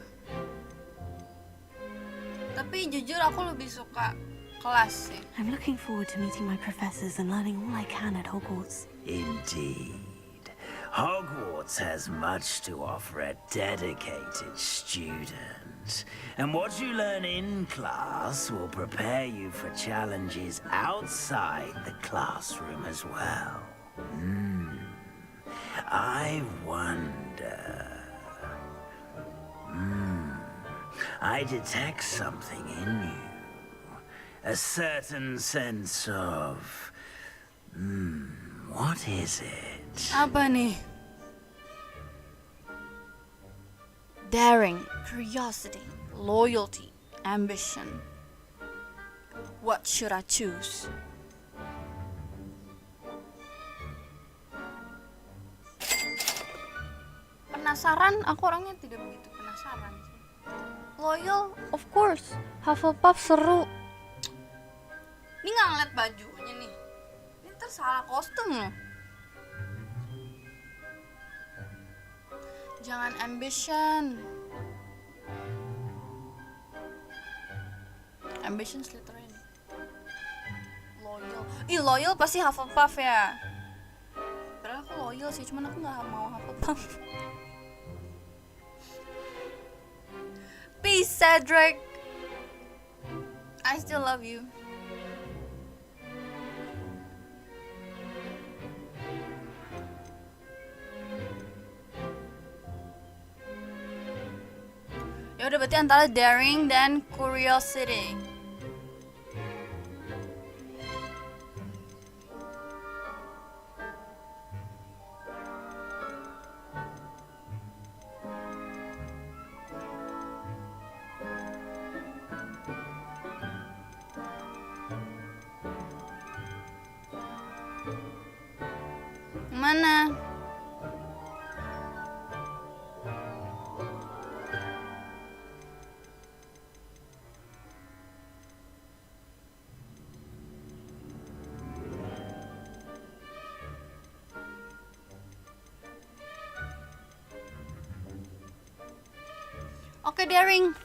Tapi jujur aku lebih suka kelas sih. I'm looking forward to meeting my professors and learning all I can at Hogwarts. Indeed. Hogwarts has much to offer a dedicated student. And what you learn in class will prepare you for challenges outside the classroom as well. I wonder... I detect something in you. A certain sense of... what is it? Apa nih? Daring, curiosity, loyalty, ambition. What should I choose? Penasaran? Aku orangnya tidak begitu penasaran sih. Loyal, of course. Hufflepuff seru. Ini nggak ngeliat bajunya nih. Ini ntar salah kostum loh. Jangan ambition. Ambition Slytherin. Loyal. Ih, loyal pasti Hufflepuff ya. Padahal aku loyal sih, cuman aku nggak mau Hufflepuff. Peace, Cedric. I still love you. Ya udah, berarti antara daring dan curiosity. Mana? Okay, daring.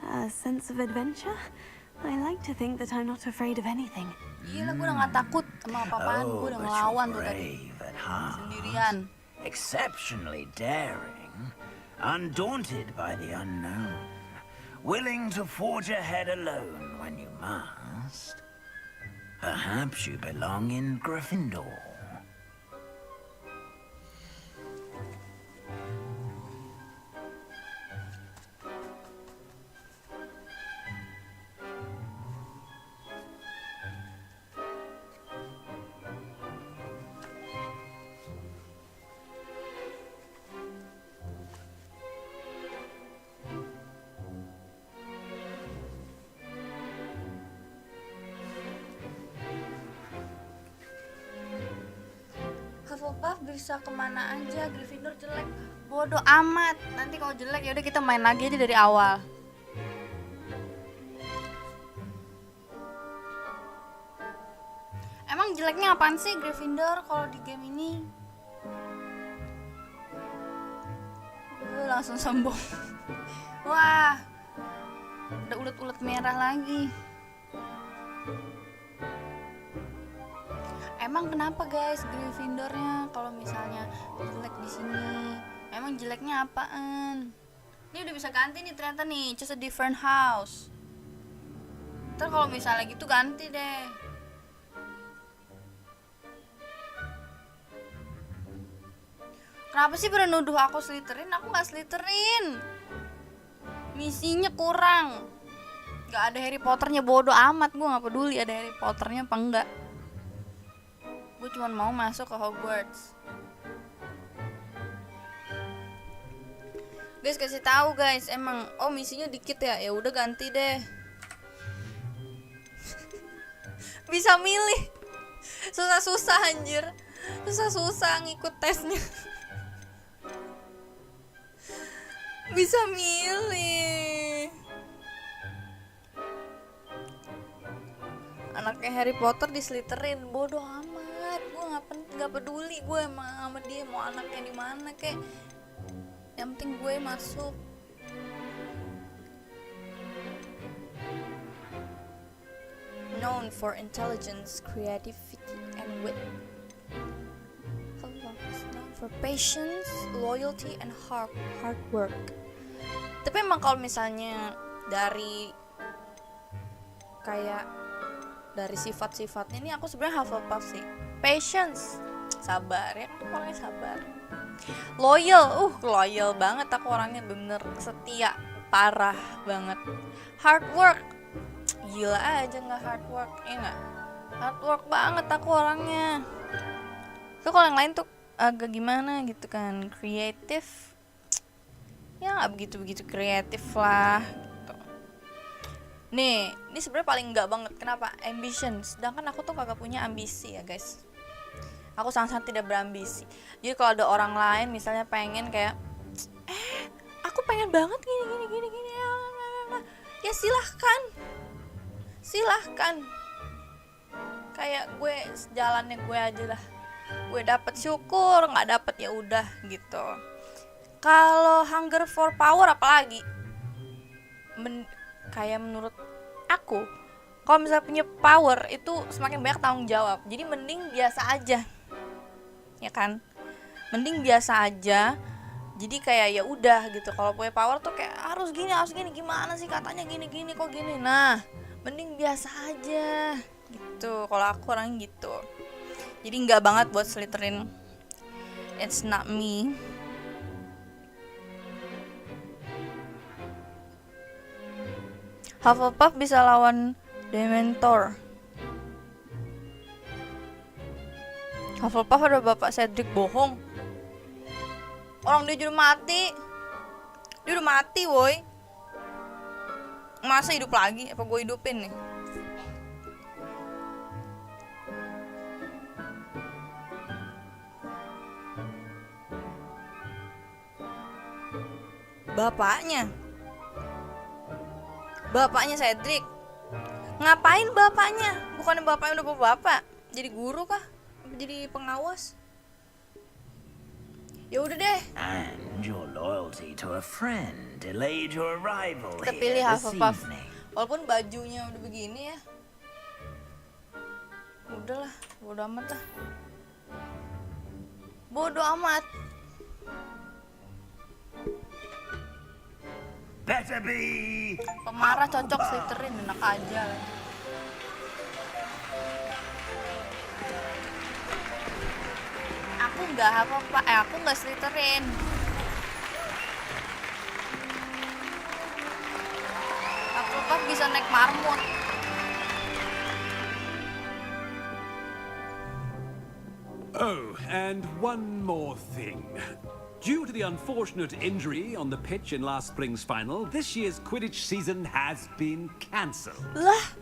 A sense of adventure? I like to think that I'm not afraid of anything. Gila, gue udah gak takut sama apa-apaan. Gue udah ngelawan tuh tadi. Sendirian. Exceptionally daring, undaunted by the unknown, willing to forge ahead alone when you must. Perhaps you belong in Gryffindor. Hufflepuff bisa kemana aja, Gryffindor jelek, bodoh amat. Nanti kalau jelek ya udah kita main lagi aja dari awal. Emang jeleknya apaan sih Gryffindor kalau di game ini? Langsung sombong. Wah, ada ulet-ulet merah lagi. Emang kenapa guys Gryffindornya kalau misalnya jelek di sini? Emang jeleknya apaan? Ini udah bisa ganti nih ternyata nih, just a different house. Ntar kalau misalnya gitu ganti deh. Kenapa sih pada nuduh aku Slytherin? Aku nggak Slytherin. Misinya kurang. Gak ada Harry Potternya, bodoh amat. Gue nggak peduli ada Harry Potternya apa enggak. Gue cuma mau masuk ke Hogwarts. Guys, kasih tahu guys, emang misinya dikit ya. Ya udah ganti deh. Bisa milih. Susah-susah anjir. Susah-susah ngikut tesnya. Bisa milih. Anaknya Harry Potter di Slytherin, bodoh amat. Gue nggak peduli gue emang sama dia mau anaknya di mana kek. Yang penting gue masuk. Known for intelligence, creativity, and wit. Known for patience, loyalty, and hard work. Tapi emang kalau misalnya dari kayak dari sifat-sifatnya ini aku sebenarnya Hufflepuff sih. Patience, sabar ya, aku orangnya sabar. Loyal banget aku orangnya, bener setia, parah banget. Hard work, gila aja nggak hard work, ya nggak? Hard work banget aku orangnya. So kalau yang lain tuh agak gimana gitu kan, kreatif, ya nggak begitu kreatif lah. Gitu. Nih, ini sebenarnya paling nggak banget. Kenapa? Ambition. Sedangkan aku tuh kagak punya ambisi ya guys. Aku sangat tidak berambisi. Jadi kalau ada orang lain misalnya pengen kayak, aku pengen banget gini, ya silahkan. Kayak gue jalannya gue aja lah. Gue dapet syukur, nggak dapet ya udah gitu. Kalau hunger for power apalagi, kayak menurut aku, kalau misalnya punya power itu semakin banyak tanggung jawab. Jadi mending biasa aja. Ya kan, mending biasa aja. Jadi kayak ya udah gitu. Kalau punya power tuh kayak harus gini, gimana sih katanya gini kok gini. Nah, mending biasa aja gitu. Kalau aku orangnya gitu. Jadi nggak banget buat Slytherin. It's not me. Hufflepuff bisa lawan Dementor. Hufflepuff ada Bapak Cedric, bohong. Orang dia udah mati. Dia udah mati, woi. Masa hidup lagi? Apa gue hidupin nih? Bapaknya Cedric. Ngapain bapaknya? Bukannya bapaknya udah bapak? Jadi guru kah? Jadi pengawas? Ya udah deh. And your loyalty to a friend delayed your arrival Kita here pilih this Hufflepuff. evening. Walaupun bajunya udah begini ya. Udahlah, bodo amat lah. Bodo amat. Better be. Pemarah cocok Slytherin, enak aja lah. Aku nggak Slytherin. Aku kan bisa naik marmut. Oh, and one more thing. Due to the unfortunate injury on the pitch in last spring's final, this year's Quidditch season has been cancelled. Lah,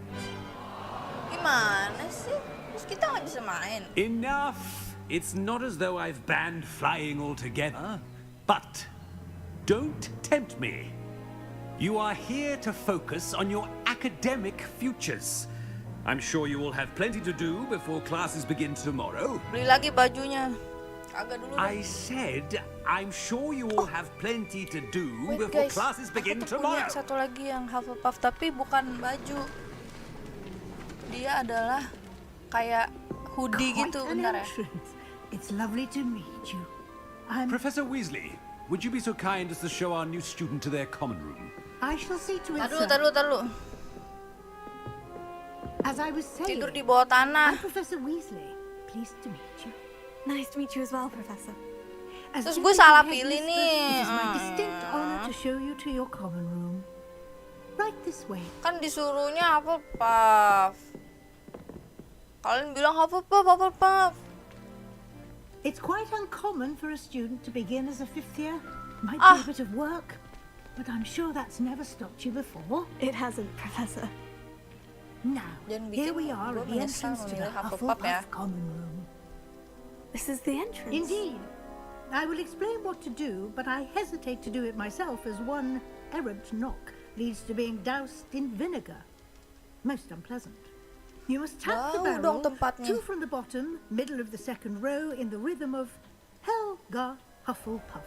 gimana sih? Terus kita nggak bisa main. Enough! It's not as though I've banned flying altogether, but don't tempt me. You are here to focus on your academic futures. I'm sure you will have plenty to do before classes begin tomorrow. Beli lagi bajunya. Kagak dulu. I said, I'm sure you will have plenty to do Wait, before guys, classes begin aku tuh tomorrow. punya satu lagi yang Hufflepuff, tapi bukan baju. Dia adalah kayak hoodie gitu, bentar ya. It's lovely to meet you. Professor Weasley, would you be so kind as to show our new student to their common room? I shall see to it, Tar dulu. As I was saying, Tidur di bawah tanah. I'm Professor Weasley. Pleased to meet you. Nice to meet you as well, Professor. As Terus Deputy gue salah Headmistress, pilih nih. It is my distinct honor to show you to your common room. Right this way. Kan disuruhnya Hufflepuff. Kalian bilang Hufflepuff. It's quite uncommon for a student to begin as a fifth year. Might be a bit of work, but I'm sure that's never stopped you before. It hasn't, Professor. Now, here we are at the entrance to the Hufflepuff common room. This is the entrance. Indeed. I will explain what to do, but I hesitate to do it myself as one errant knock leads to being doused in vinegar. Most unpleasant. You must tap the barrel, two from the bottom, middle of the second row, in the rhythm of Helga Hufflepuff.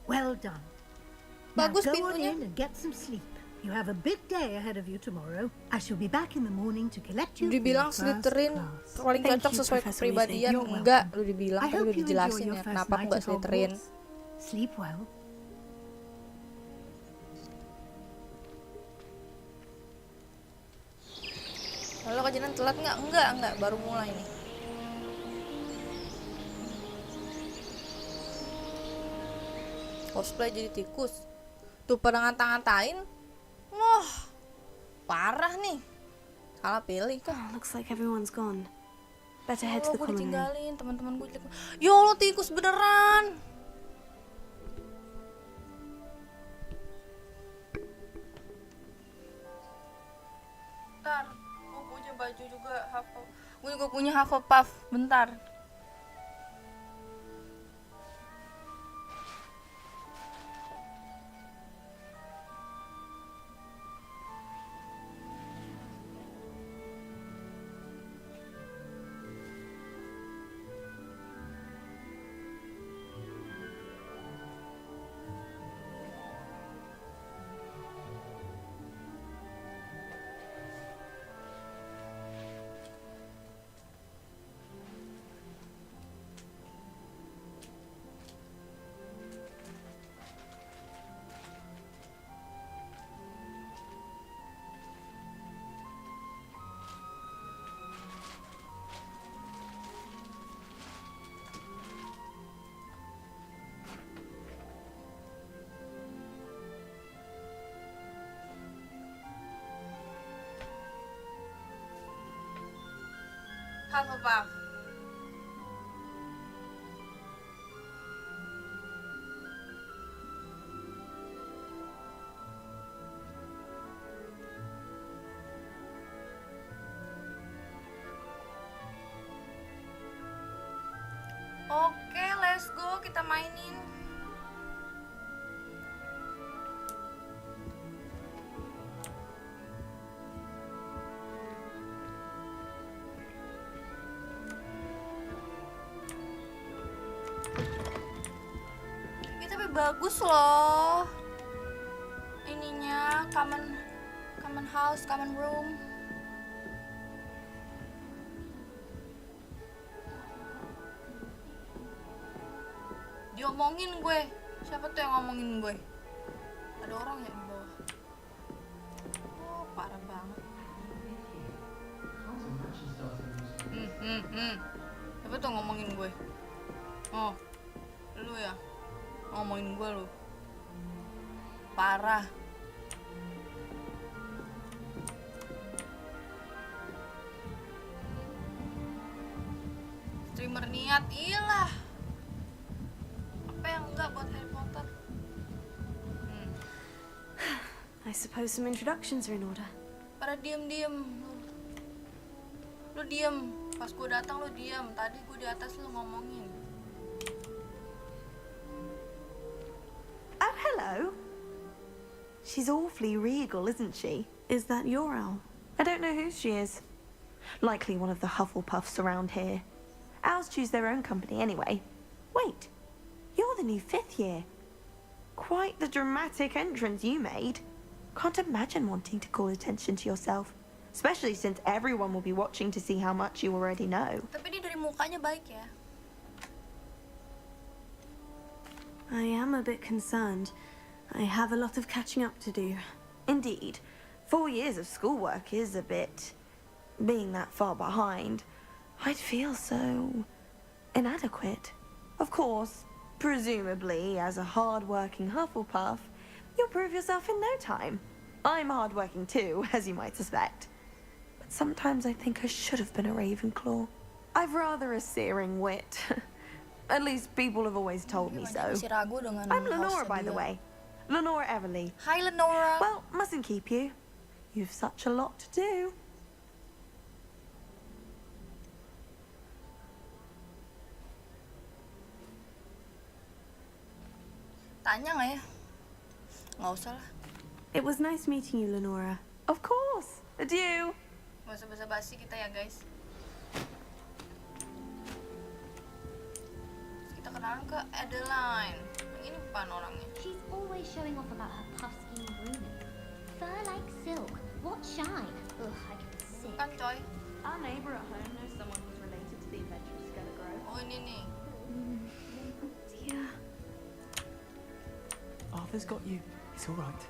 Well done. Bagus go on pintunya. in and get some sleep. You have a big day ahead of you tomorrow. I shall be back in the morning to collect you. Dibilang Slytherin paling cocok sesuai kepribadian. Enggak, lu dibilang tapi udah dijelasin ya kenapa aku nggak Slytherin. Sleep well. Lalu kajian telat nggak? Enggak, baru mulai nih. Cosplay jadi tikus. Tuh pada ngata-ngatain. Wah, parah nih. Salah pilih kan. Looks like everyone's gone. Better head to the Gue common room. ditinggalin, teman-teman gue jelek. Ya Allah, tikus beneran. Bentar, gue punya baju juga gue juga punya Hufflepuff. Bentar. Hufflepuff. Oke, let's go, kita mainin. Bagus loh ininya, common house, common room. Diomongin gue, siapa tuh yang ngomongin gue? Ada orang ya di bawah. Oh, parah banget. Siapa tuh ngomongin gue? Oh, lu ya? Ngomongin gue lu. Parah. Streamer niat, iyalah. Apa yang enggak buat Harry Potter? I suppose some introductions are in order. Pada diem. Lu diem. Pas gue datang lu diem. Tadi gue di atas lu ngomongin. Oh, hello. She's awfully regal, isn't she? Is that your owl? I don't know who she is. Likely one of the Hufflepuffs around here. Owls choose their own company anyway. Wait, you're the new 5th year. Quite the dramatic entrance you made. Can't imagine wanting to call attention to yourself. Especially since everyone will be watching to see how much you already know. Tapi ini dari mukanya baik ya. I am a bit concerned. I have a lot of catching up to do. Indeed. 4 years of schoolwork is a bit... being that far behind. I'd feel so... inadequate. Of course, presumably, as a hard-working Hufflepuff, you'll prove yourself in no time. I'm hard-working too, as you might suspect. But sometimes I think I should have been a Ravenclaw. I've rather a searing wit. At least people have always told me so. I'm Lenora, by the way. Lenora Everly. Hi, Lenora. Well, mustn't keep you. You've such a lot to do. Tanya nggak ya? Nggak usah lah. It was nice meeting you, Lenora. Of course. Adieu. Nggak usah basa-basi kita ya, guys. Terus kita kenalan ke Adeline. Ini bukan orangnya. She's always showing off about her puff skiing grooming. Fur like silk. What shine? Ugh, I get sick. Kan coy. Our neighbor at home knows someone who's related to the adventurous Scarecrow. Oh ini nih. Yeah. Arthur's got you. It's all right.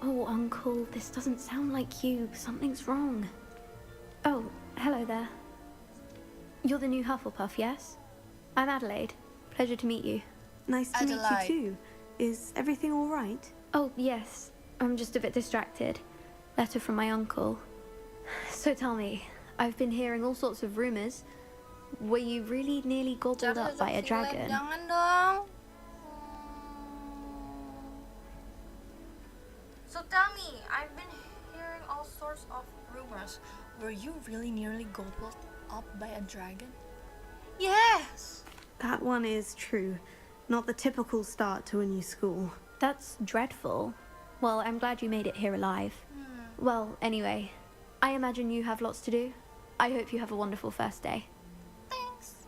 Oh, Uncle, this doesn't sound like you. Something's wrong. Oh, hello there. You're the new Hufflepuff, yes? I'm Adelaide. Pleasure to meet you. Nice to meet you too. Is everything all right? Oh, yes. I'm just a bit distracted. Letter from my uncle. So tell me, I've been hearing all sorts of rumors. Were you really nearly gobbled up by a dragon? Jangan dong. So tell me, I've been hearing all sorts of rumors. Were you really nearly gobbled up by a dragon? Yes! That one is true. Not the typical start to a new school. That's dreadful. Well, I'm glad you made it here alive. Well, anyway, I imagine you have lots to do. I hope you have a wonderful first day. Thanks.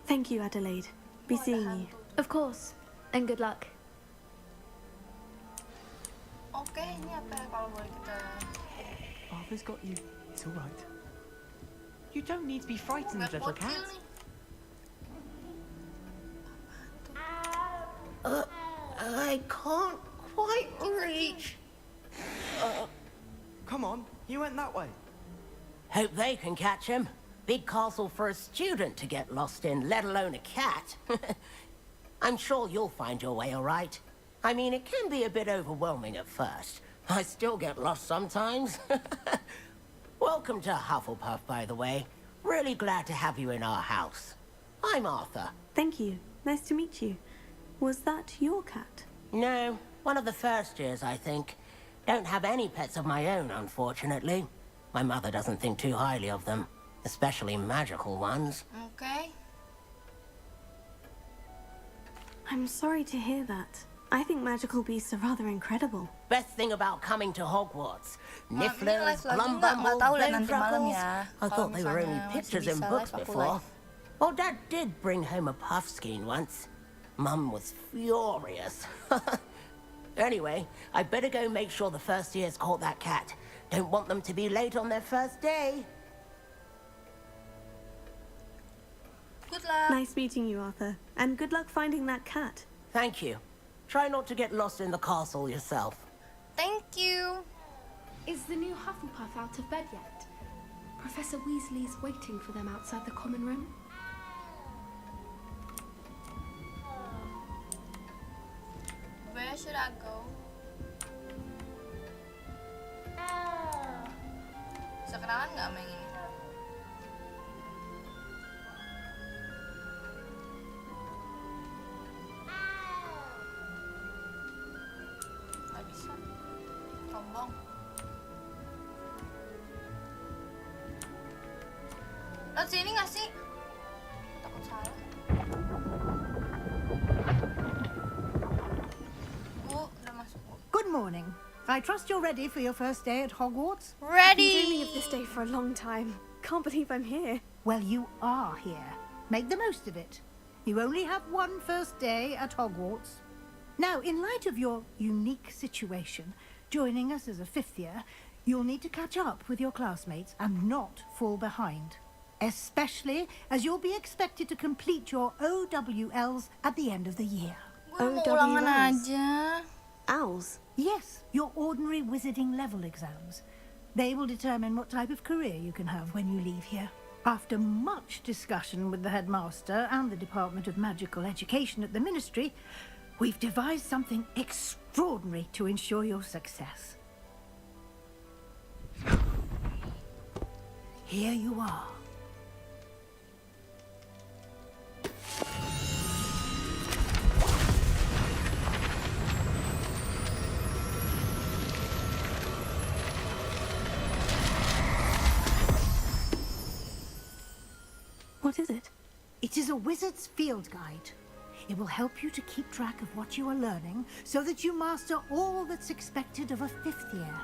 Thank you, Adelaide. Be seeing you. Of course. And good luck. Oke, ini apa ya kalau boleh kita... Arthur's got you. It's all right. You don't need to be frightened, little cat. I can't quite reach. Come on, you went that way. Hope they can catch him. Big castle for a student to get lost in, let alone a cat. I'm sure you'll find your way all right. I mean, it can be a bit overwhelming at first. I still get lost sometimes. Welcome to Hufflepuff, by the way. Really glad to have you in our house. I'm Arthur. Thank you. Nice to meet you. Was that your cat? No, one of the first years, I think. Don't have any pets of my own, unfortunately. My mother doesn't think too highly of them, especially magical ones. Okay. I'm sorry to hear that. I think magical beasts are rather incredible. Best thing about coming to Hogwarts. Ini Nifflers, live lagi nggak tahu lah nanti malam Glumbumbles. ya. I Kalau thought they were only misalnya masih pictures in bisa books live, aku before. live. Well, Dad did bring home a puff skein once. Mum was furious. Anyway, I better go make sure the first years caught that cat. Don't want them to be late on their first day. Good luck. Nice meeting you, Arthur. And good luck finding that cat. Thank you. Try not to get lost in the castle yourself. Thank you. Is the new Hufflepuff out of bed yet? Professor Weasley's waiting for them outside the common room. Where should I go? Bisa kenalan nggak sama yang ini? Nggak bisa. Sombong. Lewat sini nggak sih? Takut salah. Good morning. I trust you're ready for your first day at Hogwarts? I've been dreaming of this day for a long time. Can't believe I'm here. Well, you are here. Make the most of it. You only have one first day at Hogwarts. Now, in light of your unique situation, joining us as a fifth year, you'll need to catch up with your classmates and not fall behind. Especially as you'll be expected to complete your OWLs at the end of the year. Ulangan aja. Owls? Yes, your ordinary wizarding level exams. They will determine what type of career you can have when you leave here. After much discussion with the headmaster and the Department of Magical Education at the Ministry, we've devised something extraordinary to ensure your success. Here you are. What is it? It is a wizard's field guide. It will help you to keep track of what you are learning so that you master all that's expected of a fifth year.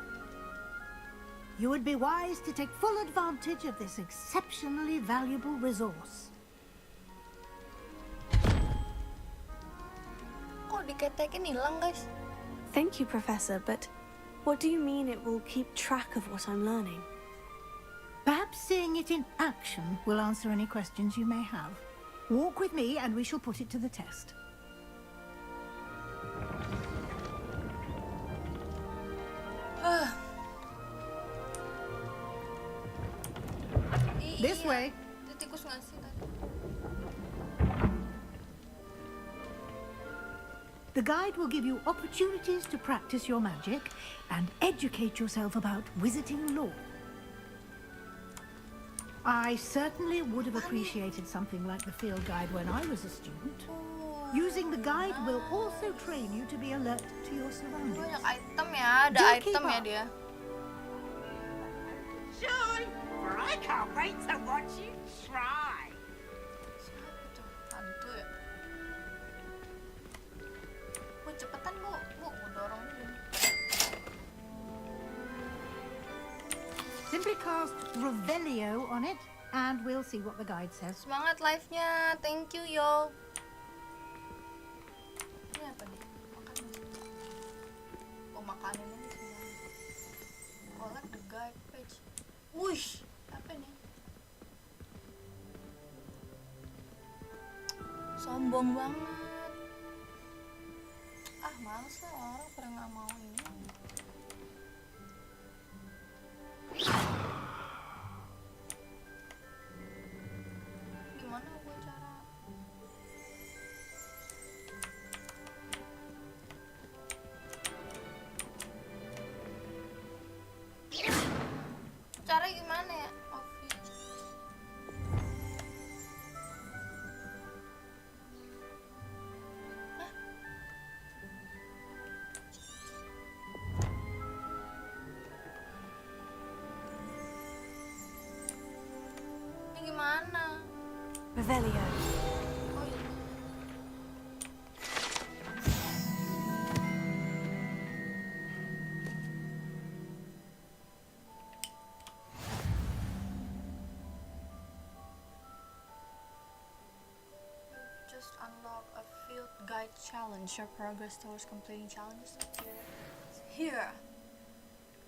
You would be wise to take full advantage of this exceptionally valuable resource. diketekin hilang, guys. Thank you, Professor, but what do you mean it will keep track of what I'm learning? Perhaps seeing it in action will answer any questions you may have. Walk with me and we shall put it to the test. This way. Tikus nggak sih tadi? The guide will give you opportunities to practice your magic and educate yourself about wizarding lore. I certainly would have appreciated something like the field guide when I was a student. Using the guide will also train you to be alert to your surroundings. Banyak item ya, ada Do item keep ya up. dia. Sure, for I can't wait to watch you try. Hantu ya. Bu, cepetan bu, dorong dulu. Simply cast Revelio on it, and we'll see what the guide says. Semangat live-nya, thank you yo. Ini apa nih? Makanan. Oh, makanan ini semua. Collect the guide page. Wush, apa nih? Sombong banget. Ah, males lah orang pada nggak mau ini. Gimana gue cara? Cara gimana ya? Ini gimana? Revelio. Oh iya. Just unlock a field guide challenge. Your progress towards completing challenges here.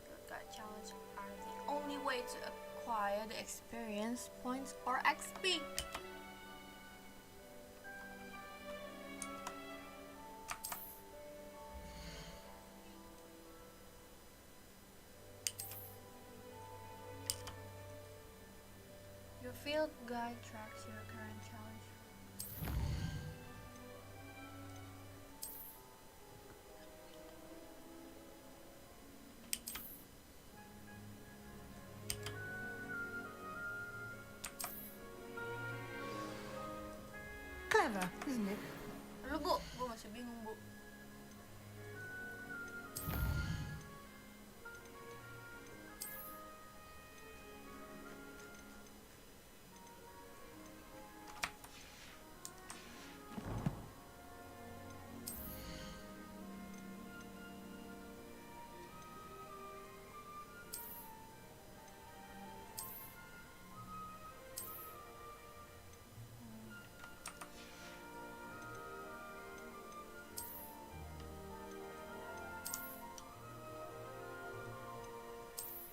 Field guide challenge are the only way to acquire the experience points or XP. Your field guide tracks your current challenge. Clever, isn't it? Lu bu, gue masih bingung bu.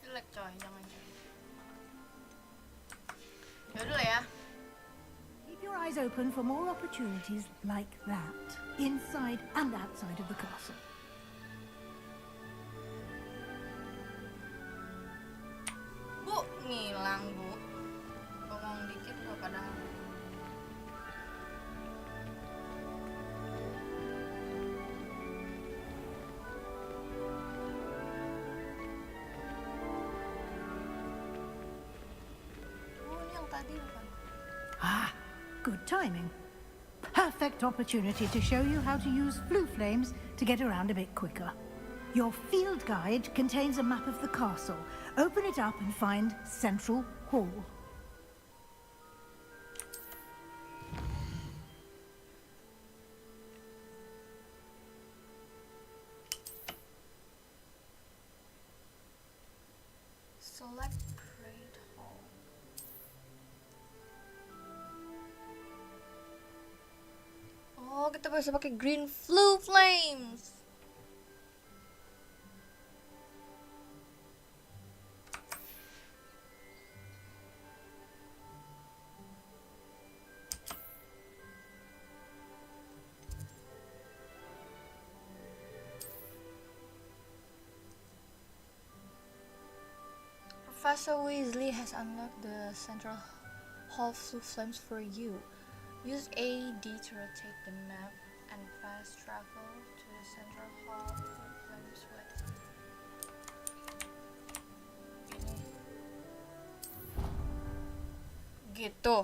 Jelek coy, jangan. Yaudah lah ya. Keep your eyes open for more opportunities like that, inside and outside of the castle. Bu, ngilang bu. Bengong dikit gak pada. Oh, ini yang tadi bukan? Ah, good timing. Perfect opportunity to show you how to use flue flames to get around a bit quicker. Your field guide contains a map of the castle. Open it up and find Central Hall. Select Great Hall. Oh, kita bisa pakai green flue flames. Professor Weasley has unlocked the Central Hall flue flames for you. Use A D to rotate the map and fast travel to the Central Hall flue flames with. Ini. Gitu.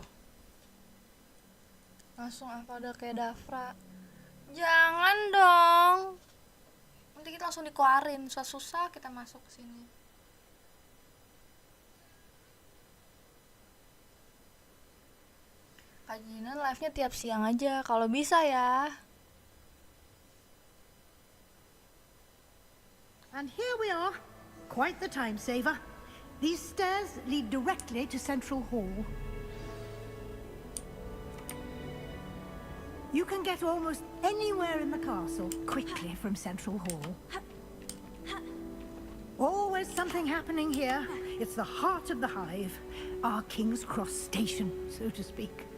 Langsung apa udah kayak Dafra? Jangan dong. Nanti kita langsung dikeluarin. Susah-susah kita masuk ke sini. Kajian live-nya tiap siang aja kalau bisa ya. And here we are. Quite the time saver. These stairs lead directly to Central Hall. You can get almost anywhere in the castle quickly from Central Hall. Always something happening here. It's the heart of the Hive. Our King's Cross station, so to speak.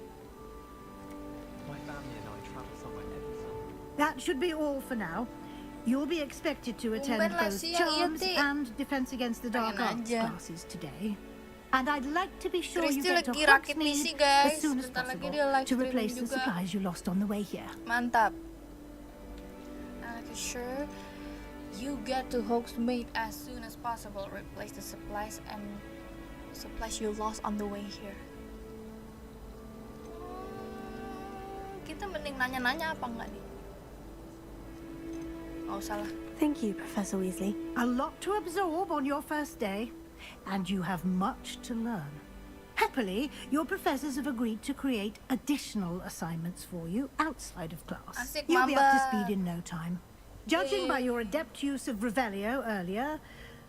That should be all for now. You'll be expected to attend both Charms and Defense Against the Dark Arts classes today. And I'd like to be sure you get to Hogsmeade as soon as possible to replace the supplies you lost on the way here. Mantap. And make sure you get to Hogsmeade as soon as possible. Replace the supplies you lost on the way here. Kita mending nanya-nanya apa enggak nih? Oh, salah. Thank you, Professor Weasley. A lot to absorb on your first day, and you have much to learn. Happily, your professors have agreed to create additional assignments for you outside of class. Asik, You'll be up to Mamba. speed in no time. Judging by your adept use of Revelio earlier,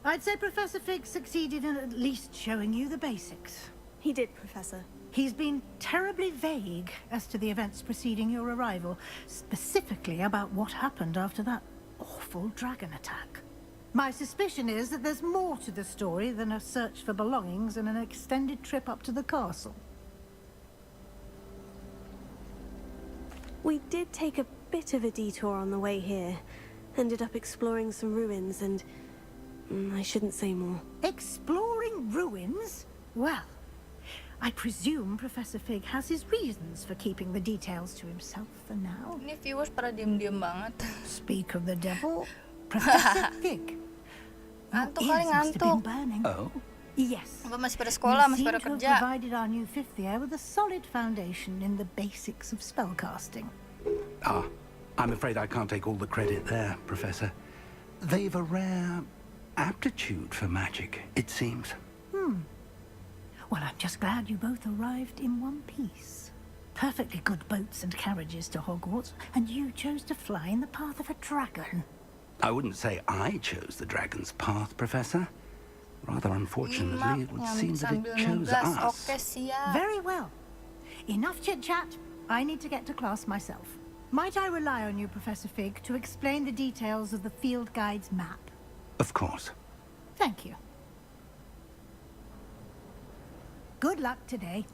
I'd say Professor Fig succeeded in at least showing you the basics. He did, Professor. He's been terribly vague as to the events preceding your arrival, specifically about what happened after that awful dragon attack. My suspicion is that there's more to the story than a search for belongings and an extended trip up to the castle. We did take a bit of a detour on the way here. Ended up exploring some ruins and... I shouldn't say more. Exploring ruins? Well, I presume Professor Fig has his reasons for keeping the details to himself for now. Ini viewers pada diem-diem banget. Speak of the devil, Professor Fig. Ngantuk kali, ngantuk. Oh? Yes. Apa masih pada sekolah, masih pada You seem to kerja. have provided our new fifth year with a solid foundation in the basics of spellcasting. Ah, I'm afraid I can't take all the credit there, Professor. They've a rare aptitude for magic, it seems. Well, I'm just glad you both arrived in one piece. Perfectly good boats and carriages to Hogwarts, and you chose to fly in the path of a dragon. I wouldn't say I chose the dragon's path, Professor. Rather unfortunately, it would seem that it chose us. Oke, siap. Very well. Enough chit-chat. I need to get to class myself. Might I rely on you, Professor Fig, to explain the details of the field guide's map? Of course. Thank you. Good luck today.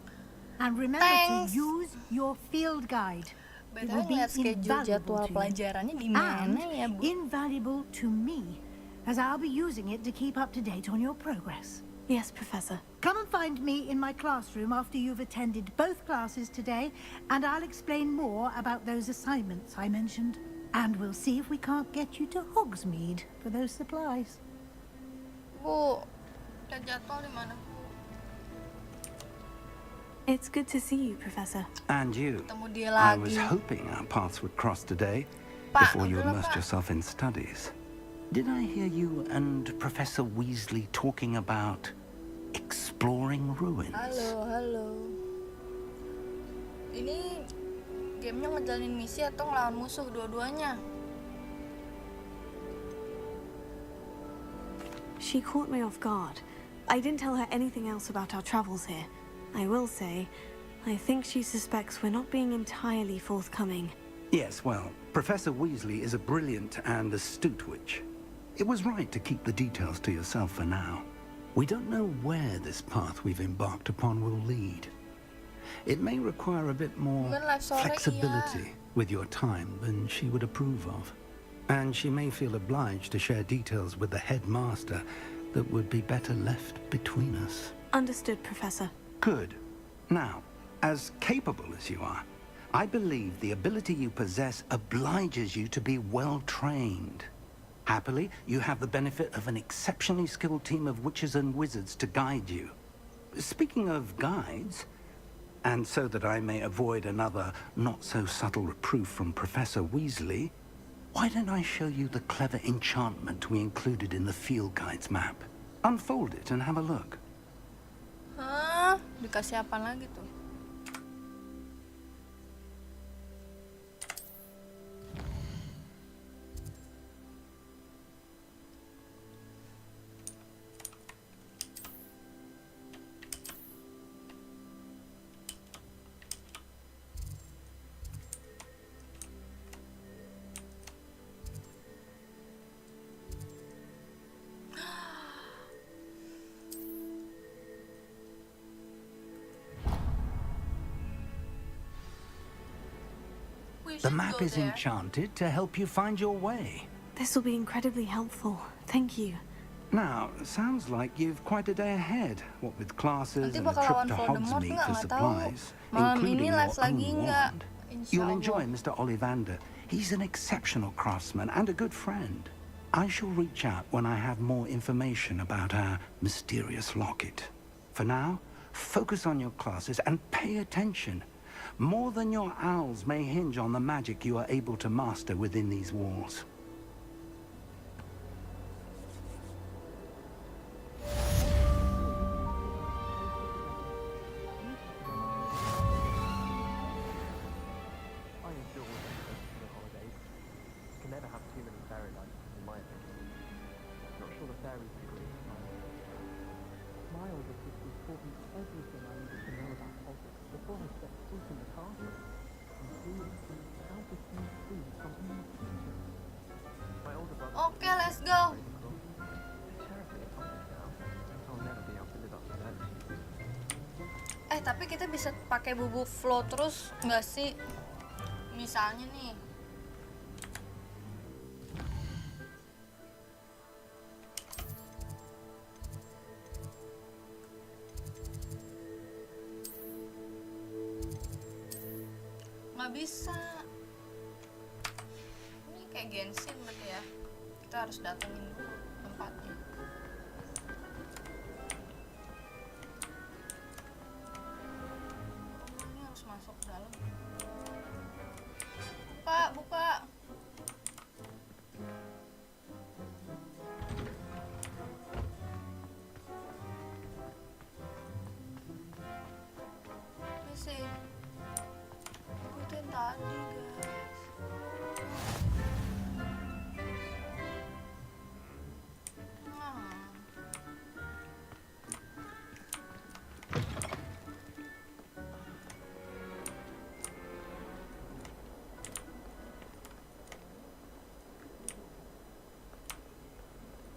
And remember Thanks. to use your field guide. It Beda will be ngeliat schedule invaluable jadwal to you. pelajarannya di mana ya, And Bu? invaluable to me, as I'll be using it to keep up to date on your progress. Yes, Professor. Come and find me in my classroom after you've attended both classes today, and I'll explain more about those assignments I mentioned. And we'll see if we can't get you to Hogsmeade for those supplies. Bu, lihat jadwal di mana, Bu? It's good to see you, Professor. And you. Ketemu dia I was lagi. hoping our paths would cross today, Pak, before you udah lah, immersed Pak. yourself in studies. Did I hear you and Professor Weasley talking about exploring ruins? Halo. Ini gamenya ngejalanin misi atau ngelawan musuh dua-duanya? She caught me off guard. I didn't tell her anything else about our travels here. I will say, I think she suspects we're not being entirely forthcoming. Yes, well, Professor Weasley is a brilliant and astute witch. It was right to keep the details to yourself for now. We don't know where this path we've embarked upon will lead. It may require a bit more flexibility with your time than she would approve of. And she may feel obliged to share details with the headmaster that would be better left between us. Understood, Professor. Good. Now, as capable as you are, I believe the ability you possess obliges you to be well trained. Happily, you have the benefit of an exceptionally skilled team of witches and wizards to guide you. Speaking of guides, and so that I may avoid another not-so-subtle reproof from Professor Weasley, why don't I show you the clever enchantment we included in the field guide's map? Unfold it and have a look. Hah? Dikasih apa lagi tuh? The map is enchanted to help you find your way. This will be incredibly helpful. Thank you. Now, sounds like you've quite a day ahead. What with classes Nanti and a bakal trip lawan to Voldemort Hogsmeade nggak? for Nggak tahu. supplies, Malam including ini your live lagi own nggak? wand. Insya You'll Allah. enjoy Mr. Ollivander. He's an exceptional craftsman and a good friend. I shall reach out when I have more information about our mysterious locket. For now, focus on your classes and pay attention. More than your owls may hinge on the magic you are able to master within these walls. I enjoy the holidays. You can never have too many fairy lights, in my opinion. Not sure the fairies agree. My older sisters taught me everything I needed to know about Hogwarts before I stepped foot in the castle, including how to sneak food from any kitchen. My older brother... Okay, let's go. Terribly accomplished now. I'll never be able to live up to that. Tapi kita bisa pakai bubuk flow terus nggak sih? Misalnya nih. Nggak bisa. Ini kayak Genshin berarti ya. Kita harus datengin dulu tempatnya. Ini harus masuk ke dalam. Buka, buka. Ini sih. Ikutin tadi, guys.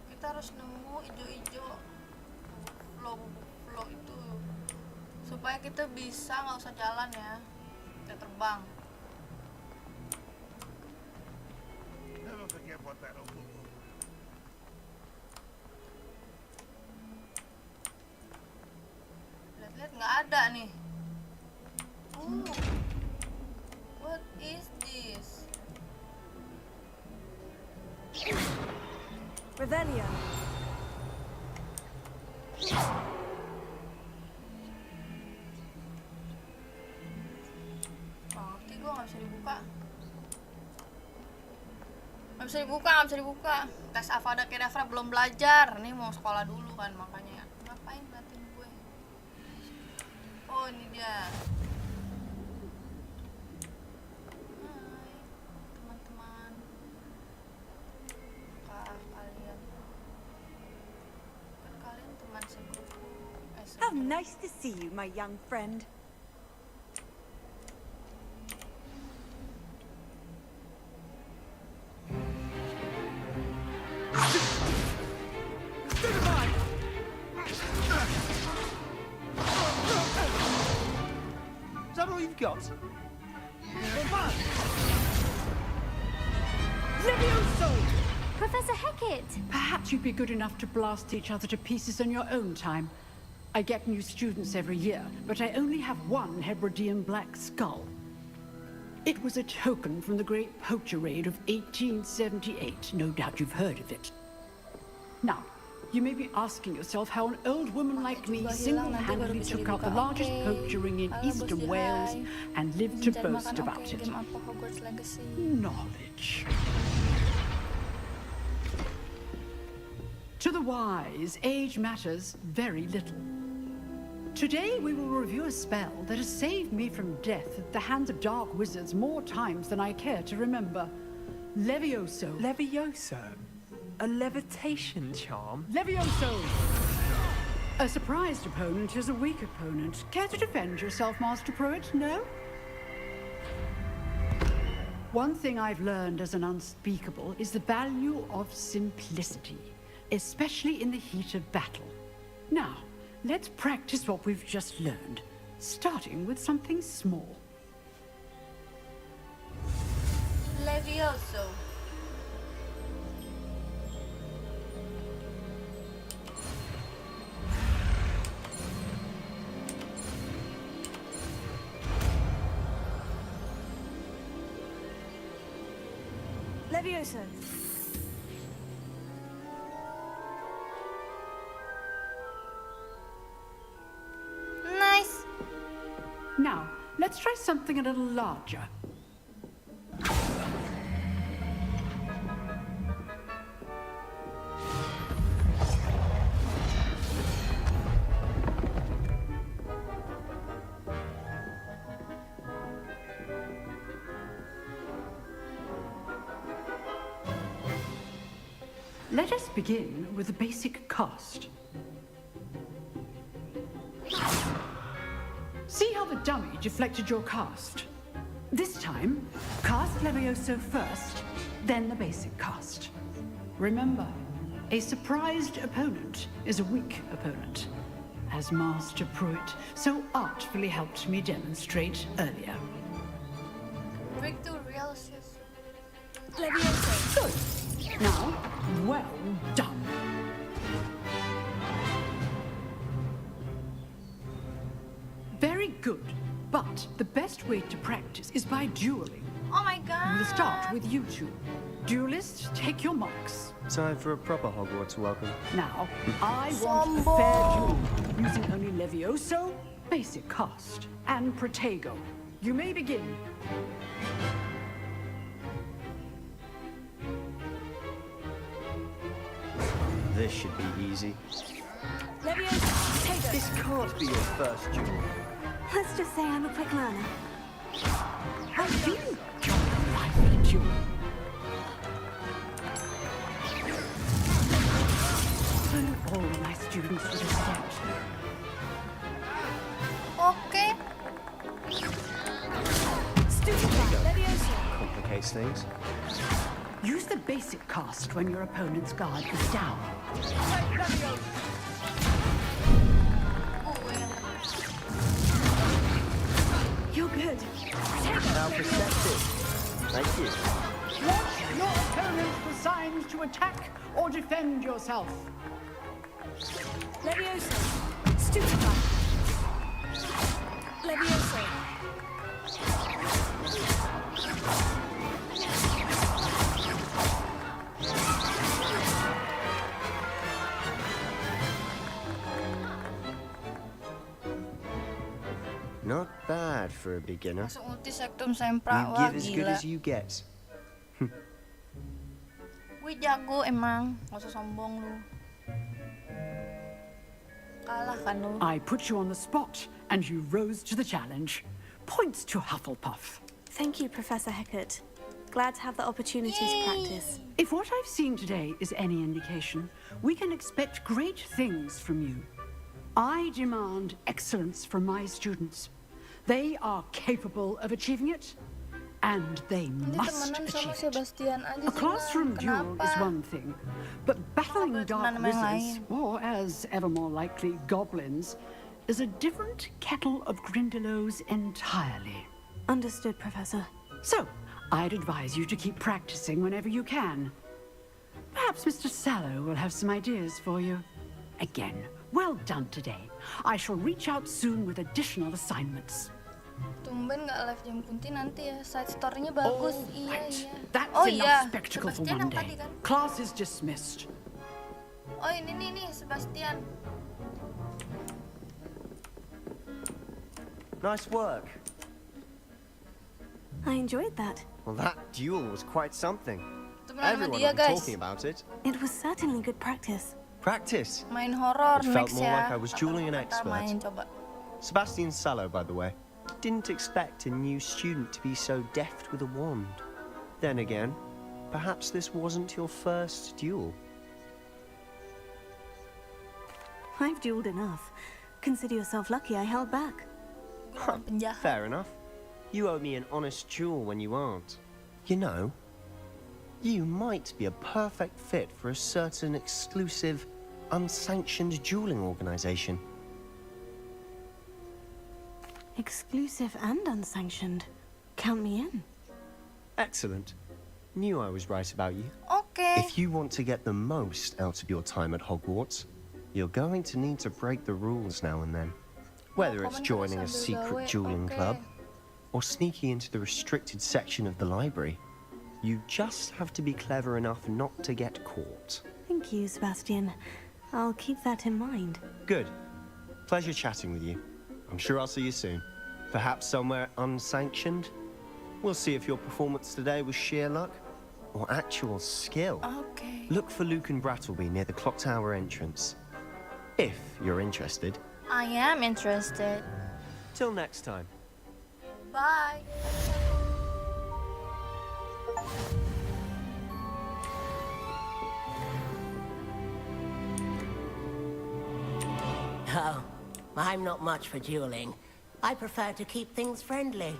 Kita harus nemu ijo-ijo flow itu supaya kita bisa nggak usah jalan ya, kita terbang. Never forget what that old Lihat-lihat nggak ada nih. What is this? Revelio. Ngerti gue nggak bisa dibuka. Nggak bisa dibuka, nggak bisa dibuka. Tes Avada Kedavra belum belajar. Nih mau sekolah dulu kan makanya. Ngapain batin gue? Oh ini dia. Hai teman-teman. Kalian kan kalian teman segrupu. How nice to see you, my young friend. we've got? Levioso! Professor Hecat! Perhaps you'd be good enough to blast each other to pieces in your own time. I get new students every year, but I only have one Hebridean black skull. It was a token from the Great Poacher Raid of 1878. No doubt you've heard of it. Now, you may be asking yourself how an old woman like me single-handedly took out the largest poacher ring in eastern Wales and lived to boast about it. Knowledge. To the wise, age matters very little. Today we will review a spell that has saved me from death at the hands of dark wizards more times than I care to remember. Levioso. Levioso? A levitation charm? Levioso! A surprised opponent is a weak opponent. Care to defend yourself, Master Pruitt? No? One thing I've learned as an unspeakable is the value of simplicity, especially in the heat of battle. Now, let's practice what we've just learned, starting with something small. Levioso. Levioso. Nice. Now, let's try something a little larger. Let us begin with the basic cast. See how the dummy deflected your cast? This time, cast Levioso first, then the basic cast. Remember, a surprised opponent is a weak opponent, as Master Pruitt so artfully helped me demonstrate earlier. Breakthrough realism. Levioso. Good. Now, well done. Very good, but the best way to practice is by dueling. Oh my god! We'll start with you two. Duelists, take your marks. Time for a proper Hogwarts welcome. Now, I want a fair duel, using only Levioso, basic cast, and Protego. You may begin. This should be easy. Levioso, take This can't be your first duel. Let's just say I'm a quick learner. How do you jump a lively duel? And all my students would accept. Okay. Levioso. Complicates things. Use the basic cast when your opponent's guard is down. You're good. Now perceptive. Thank you. Watch your opponent for signs to attack or defend yourself. Levioso. Stupefy. Levioso. Not bad for a beginner. Masuk ulti Sektum Sempra. You Wah, give as good gila. as you get. Wih, jago emang. Gak usah sombong lu. Kalah kan lu. I put you on the spot, and you rose to the challenge. Points to Hufflepuff. Thank you, Professor Hecat. Glad to have the opportunity to practice. If what I've seen today is any indication, we can expect great things from you. I demand excellence from my students. They are capable of achieving it, and they must Temenan sama achieve it. Sebastian aja A classroom sih, duel Kenapa? is one thing, but battling dark teman sama yang wizards, or as ever more likely, goblins, is a different kettle of Grindylows entirely. Understood, Professor. So, I'd advise you to keep practicing whenever you can. Perhaps Mr. Sallow will have some ideas for you. Again, well done today. I shall reach out soon with additional assignments. Tumben nggak live jam Kunti nanti ya. Side story-nya bagus. Iya, iya. That's Oh enough iya, spectacle for Sebastian one yang tadi day. kan. Class is dismissed. Oh ini nih Sebastian. Nice work. I enjoyed that. Well, that duel was quite something. Temenan sama Everyone dia was guys. talking about it. It was certainly good practice. Practice. Main horor It felt next more ya. like I was dueling an Kita expert. main coba. Sebastian Sallow, by the way. Didn't expect a new student to be so deft with a wand. Then again, perhaps this wasn't your first duel. I've dueled enough. Consider yourself lucky I held back. Fair enough. You owe me an honest duel when you aren't. You know, you might be a perfect fit for a certain exclusive, unsanctioned dueling organization. Exclusive and unsanctioned. Count me in. Excellent. Knew I was right about you. Okay. If you want to get the most out of your time at Hogwarts, you're going to need to break the rules now and then. Whether it's joining a secret dueling club, or sneaking into the restricted section of the library, you just have to be clever enough not to get caught. Thank you, Sebastian. I'll keep that in mind. Good. Pleasure chatting with you. I'm sure I'll see you soon. Perhaps somewhere unsanctioned? We'll see if your performance today was sheer luck or actual skill. Okay. Look for Lucan Brattleby near the Clock Tower entrance. If you're interested. I am interested. Till next time. Bye. Oh, I'm not much for dueling. I prefer to keep things friendly.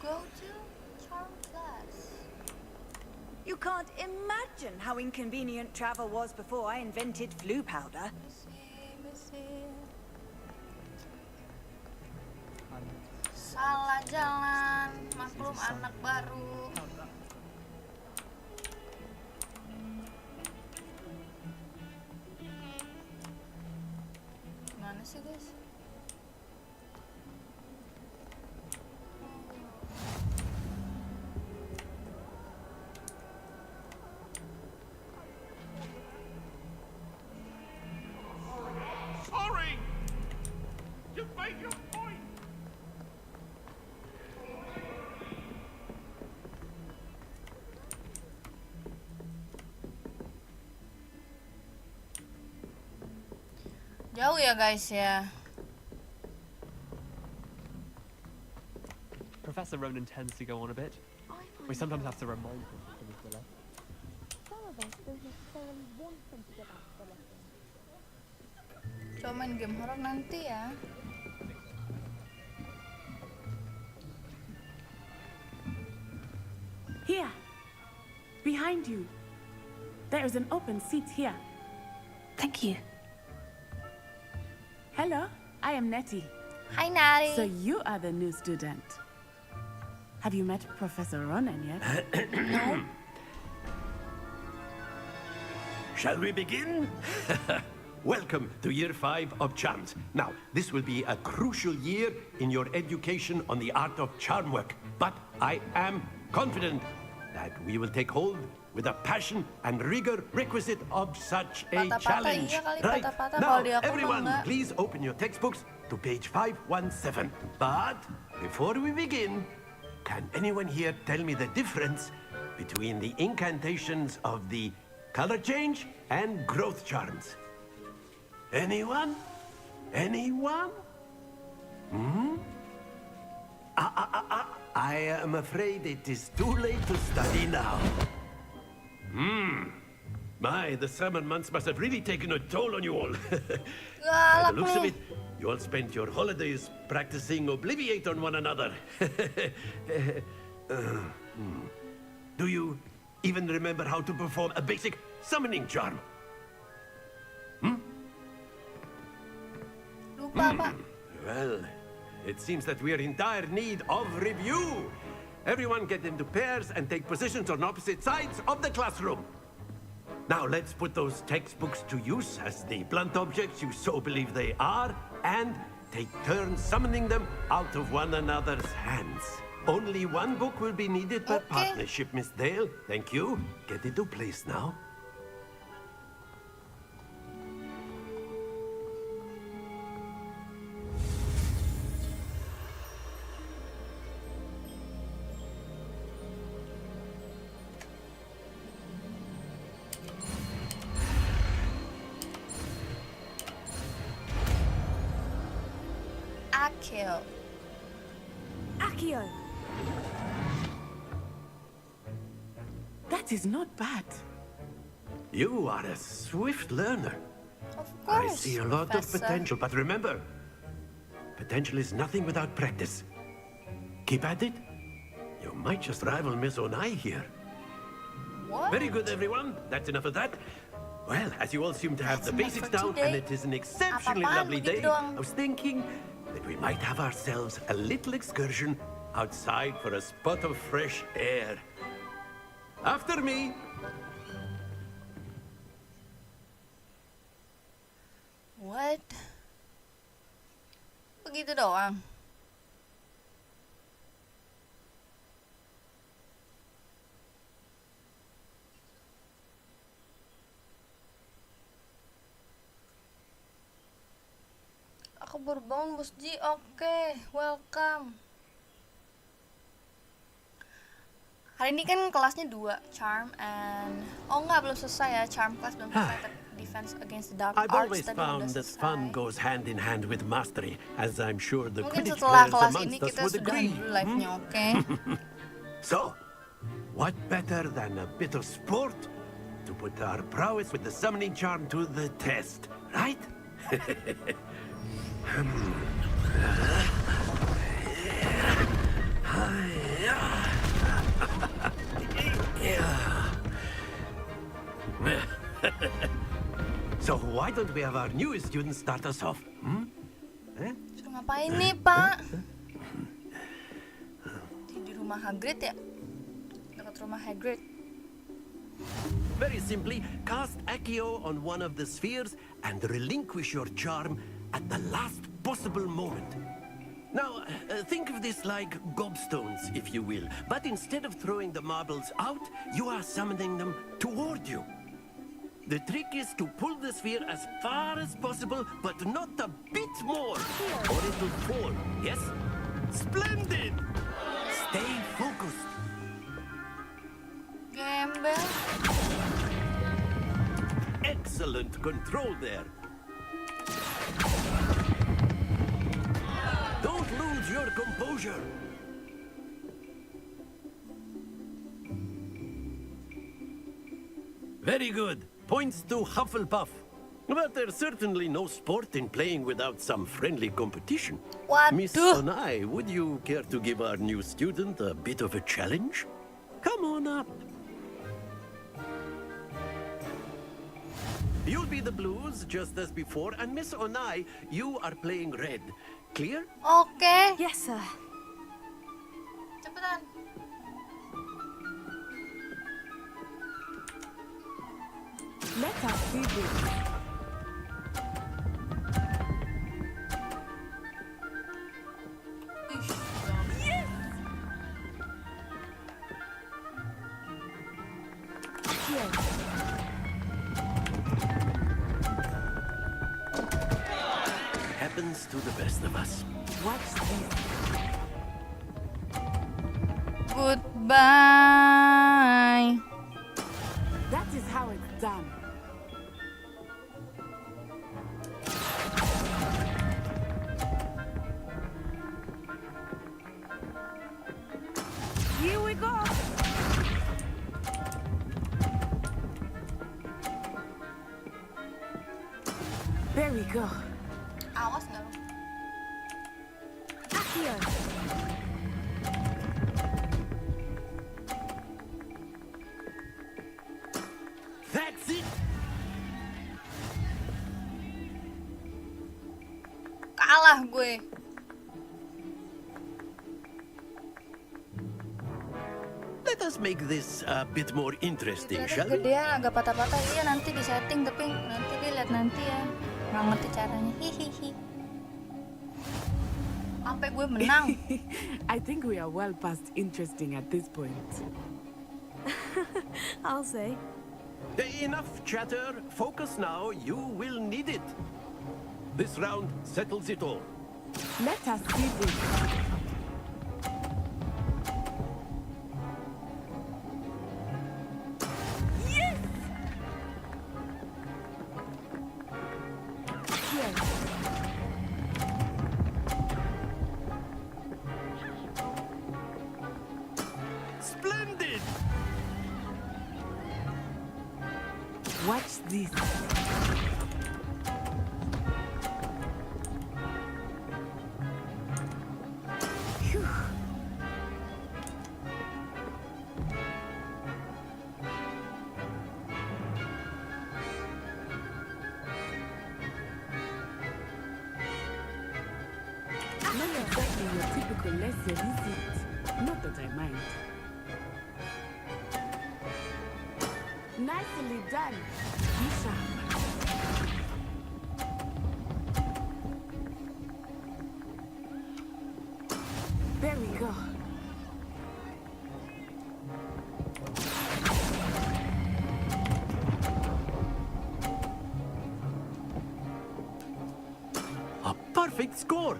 Go to charm class. You can't imagine how inconvenient travel was before I invented flu powder. Salah jalan, maklum anak baru. Gimana sih guys? Sorry! You made your point! Jauh ya guys ya. Professor Ronan tends to go on a bit. We sometimes have to remind him to finish the lesson. Some of us don't necessarily want them to get out of the lesson. Coba main game horor nanti ya. Here. Behind you. There is an open seat here. Thank you. Hello, I am Nettie. Hi, Natty. So you are the new student. Have you met Professor Ronan yet? No. Shall we begin? Welcome to Year 5 of Charms. Now, this will be a crucial year in your education on the art of charm work. But I am confident that we will take hold with the passion and rigor requisite of such a Patah-patah challenge. iya kali, Right, patah-patah now kalau dia aku everyone, enggak. please open your textbooks to page 517. But before we begin, can anyone here tell me the difference between the incantations of the color change and growth charms? Anyone? Anyone? Hmm? I am afraid it is too late to study now. My, the summer months must have really taken a toll on you all. By the looks of it, You all spent your holidays practicing Obliviate on one another. Do you even remember how to perform a basic summoning charm? Lupa, Pak. Well, it seems that we are in dire need of review. Everyone get into pairs and take positions on opposite sides of the classroom. Now let's put those textbooks to use as the blunt objects you so believe they are, and take turns summoning them out of one another's hands. Only one book will be needed per partnership, Miss Dale. Thank you. Get into place now. Accio. Accio! That is not bad. You are a swift learner. Of I course, see a lot Professor. of potential, but remember, potential is nothing without practice. Keep at it. You might just rival Miss Onai here. What? Very good, everyone. That's enough of that. Well, as you all seem to have the enough basics for down, today. and it is an exceptionally Apa-apaan lovely begitu day, doang. I was thinking that we might have ourselves a little excursion outside for a spot of fresh air. After me. What? Begitu doang. Aku baru bangun, Bos Ji. Oke, welcome. Hari ini kan kelasnya 2, Charm and... Oh enggak, belum selesai ya. Charm class belum selesai, tapi Defense Against the Dark I've Arts always tadi found udah that selesai. fun goes hand in hand with mastery, as I'm sure the Mungkin Quidditch setelah players kelas ini amongst us kita would sudah agree. dulu live-nya, oke? So, what better than a bit of sport to put our prowess with the summoning charm to the test, right? So why don't we have our newest student start us off? Suruh ngapain nih, Pak? Di rumah Hagrid ya? Dekat rumah Hagrid. Very simply, cast Accio on one of the spheres and relinquish your charm at the last possible moment. Now, think of this like gobstones, if you will. But instead of throwing the marbles out, you are summoning them toward you. The trick is to pull the sphere as far as possible, but not a bit more, or it'll fall. Yes? Splendid! Stay focused. Gembel. Excellent control there. Don't lose your composure. Very good. Points to Hufflepuff. But there's certainly no sport in playing without some friendly competition. What? Miss Onai, would you care to give our new student a bit of a challenge? Come on up. You'll be the blues, just as before, and Miss Onai, you are playing red. Clear? Oke. Yes, sir. Cepetan. Let us do this. Happens to the best of us. Watch this. Goodbye. That is how it's done. Here we go. There we go. Awas nggak lu? Here. That's it! Kalah gue. Let us make this a bit more interesting, shall we? Gedean agak patah-patah. Iya nanti di setting tapi nanti dilihat nanti ya. Nggak ngerti caranya. Hihihi. Sampai gue menang. I think we are well past interesting at this point. I'll say. Enough chatter. Focus now. You will need it. This round settles it all. Let us see this. Yes! Here. Splendid! Watch this. Phew. Not exactly your typical lesson, is it? Not that I mind. Nicely done. Bishop. There we go. A perfect score.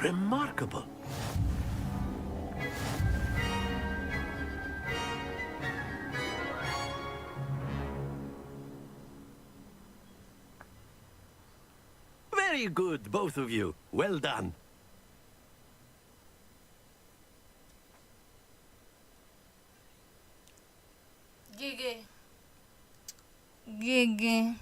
Remarkable. Very good, both of you. Well done. GG. GG.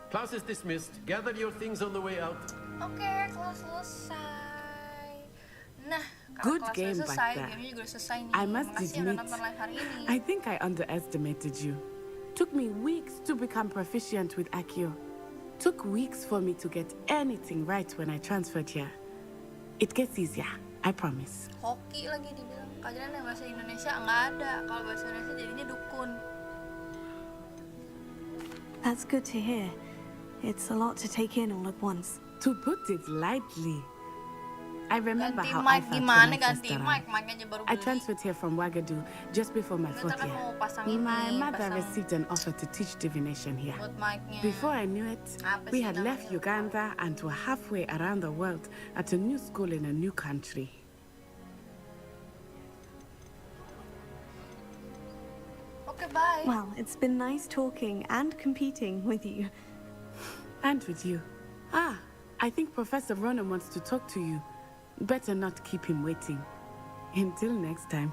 Class is dismissed. Gather your things on the way out. Oke, kelas selesai. Nah, kalau Good kelas game udah back selesai, there. gamenya juga udah selesai nih. I must Makasih udah admit, nonton live hari ini. I think I underestimated you. Took me weeks to become proficient with Accio. Took weeks for me to get anything right when I transferred here. It gets easier, I promise. Hoki lagi dibilang. Kajian yang bahasa Indonesia nggak ada. Kalau bahasa Indonesia jadinya dukun. That's good to hear. It's a lot to take in all at once. To put it lightly, I remember Ganti how mic I felt gimana when I first ganti mic? arrived. Mic aja baru I beli. transferred here from Wagadu just before my Kita fourth kan year. mau pasang ini, My mother pasang received an offer to teach divination here. buat mic-nya. Before I knew it, Apa we sih had left namanya? Uganda and were halfway around the world at a new school in a new country. Oke, bye. Well, it's been nice talking and competing with you. And with you. Ah, I think Professor Ronan wants to talk to you. Better not keep him waiting. Until next time.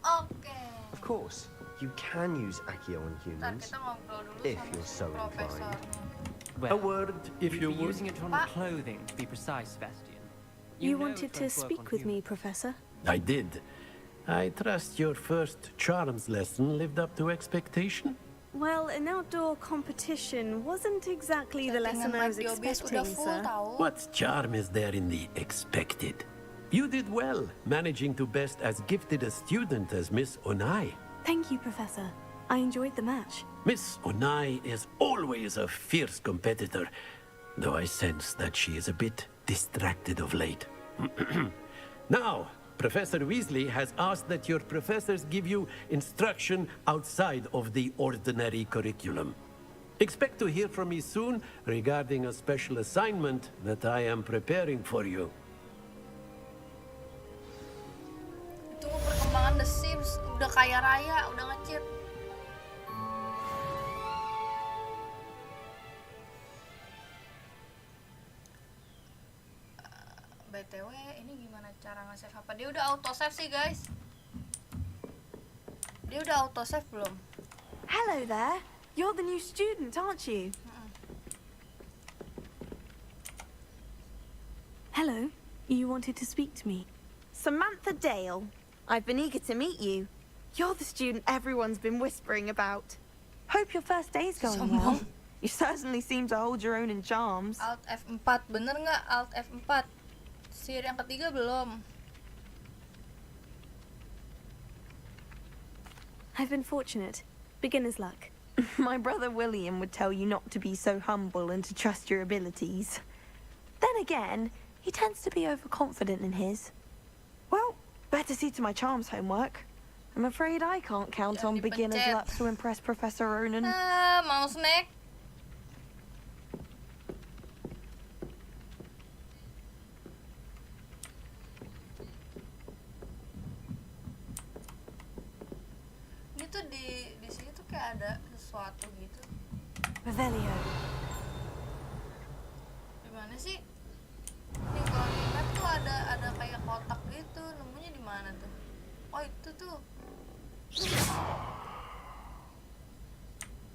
Oke. Of course, you can use Accio on Ntar humans kita ngobrol dulu if sama you're so profesornya. inclined. A word, if you You'd be would. using it on Pa- clothing, to be precise, Sebastian. You know wanted it's to going work speak on with me, humans. Professor? I did. I trust your first charms lesson lived up to expectation? Well, an outdoor competition wasn't exactly the lesson I was Settingan mic di OBS udah expecting, full sir. tahu. What charm is there in the expected? You did well, managing to best as gifted a student as Miss Onai. Thank you, Professor. I enjoyed the match. Miss Onai is always a fierce competitor, though I sense that she is a bit distracted of late. Now, Professor Weasley has asked that your professors give you instruction outside of the ordinary curriculum. Expect to hear from me soon regarding a special assignment that I am preparing for you. Tunggu perkembangan The Sims, udah kaya raya, udah nge-cheat. BTW ini gimana cara nge-save apa? Dia udah auto save sih guys. Dia udah auto save belum? Hello there. You're the new student, aren't you? Hello. You wanted to speak to me. Samantha Dale. I've been eager to meet you. You're the student everyone's been whispering about. Hope your first day's going well. You certainly seem to hold your own in charms. Alt F4, bener nggak? Alt F4. Sihir yang ketiga belum. I've been fortunate. Beginner's luck. My brother William would tell you not to be so humble and to trust your abilities. Then again, he tends to be overconfident in his. Well, better see to my charms homework. I'm afraid I can't count on beginner's luck to impress Professor Ronan. Mau snack? Ini tuh di sini tuh kayak ada sesuatu gitu. Revelio. Di mana sih? Nih kalau di map tuh ada kayak kotak gitu. Nemunya di mana tuh? Oh itu tuh.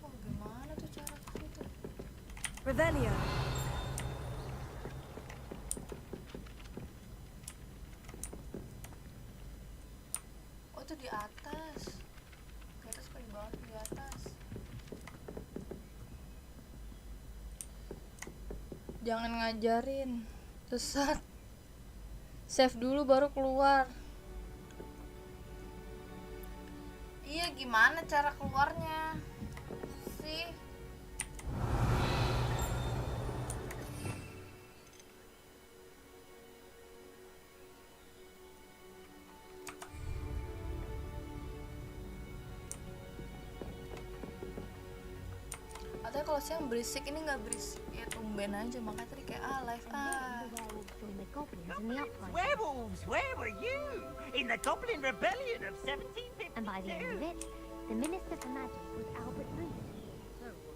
Oh gimana tuh cara itu? Revelio. Oh itu di atas. Di atas apa di bawah? Di atas. Jangan ngajarin. Sesat. Save dulu baru keluar. Iya, gimana cara keluarnya sih? Atau kalau siang berisik, ini nggak berisik ya, tumben aja, makanya tadi kayak live Werewolves, where were you? In the Goblin Rebellion of 1752. And by the end of it, the Minister for Magic was Albert Reed.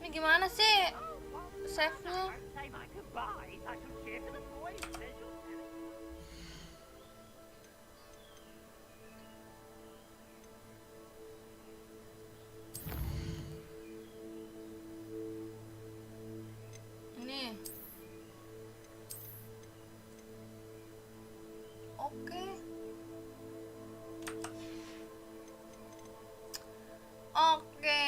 Ini gimana sih save-nya? Say my goodbyes, I shall cheer for the boys as usual. Ini. Oke. Oke.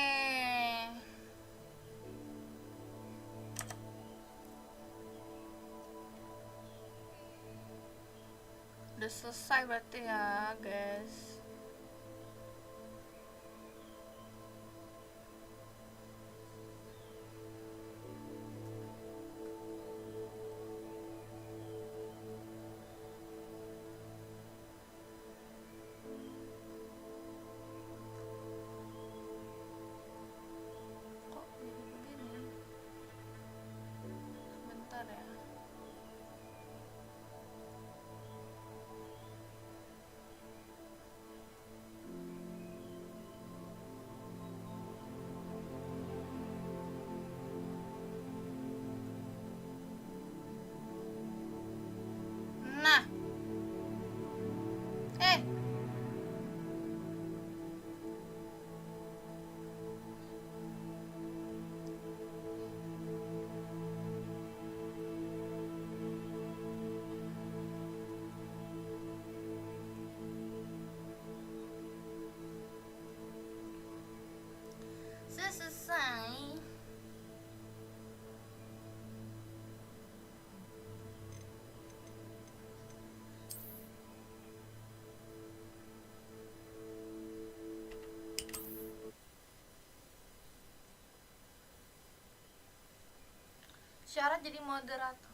Udah selesai berarti ya, guys. Kok jadi begini? Sebentar ya. Nah. Selesai. Syarat jadi moderator.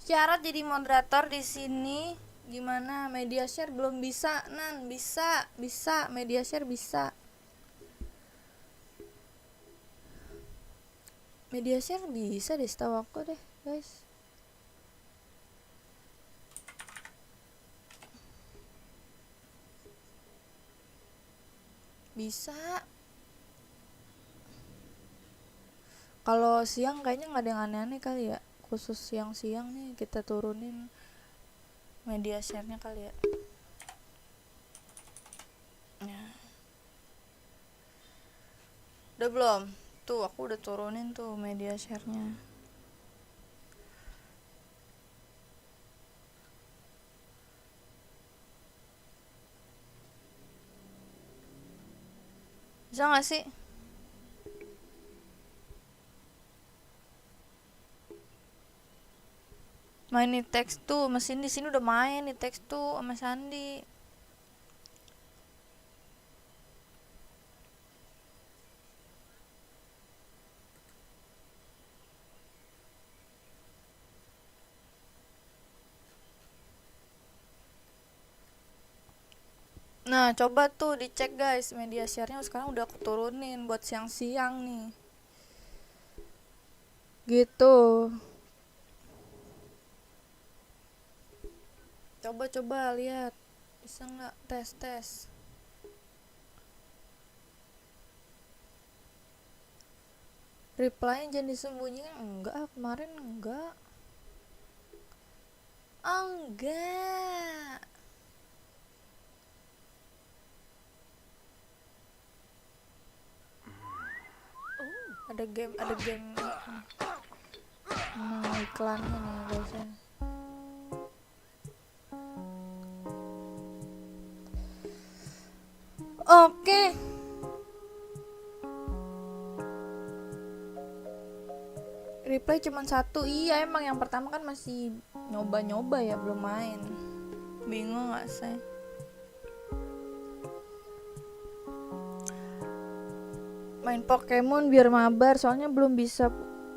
Syarat jadi moderator di sini gimana? Media share belum bisa, Nan. Bisa media share bisa. Media share bisa deh setahu aku deh, guys. Bisa. Kalau siang kayaknya nggak ada yang aneh-aneh kali ya. Khusus siang-siang nih kita turunin media share-nya kali ya. Nah. Udah belum? Tuh aku udah turunin tuh media share-nya. Bisa gak sih? Main nih teks tuh, mesin di sini udah main nih teks tuh sama Sandi. Nah, coba tuh dicek guys, media share-nya sekarang udah aku turunin buat siang-siang nih. Gitu. Coba lihat. Bisa nggak tes. Reply-nya jangan disembunyiin. Enggak, kemarin enggak. Enggak. Ada game nah iklannya nih guys ya. Oke. Replay cuma 1. Iya emang yang pertama kan masih nyoba ya, belum main. Bingung gak sih? Main Pokemon biar mabar, soalnya belum bisa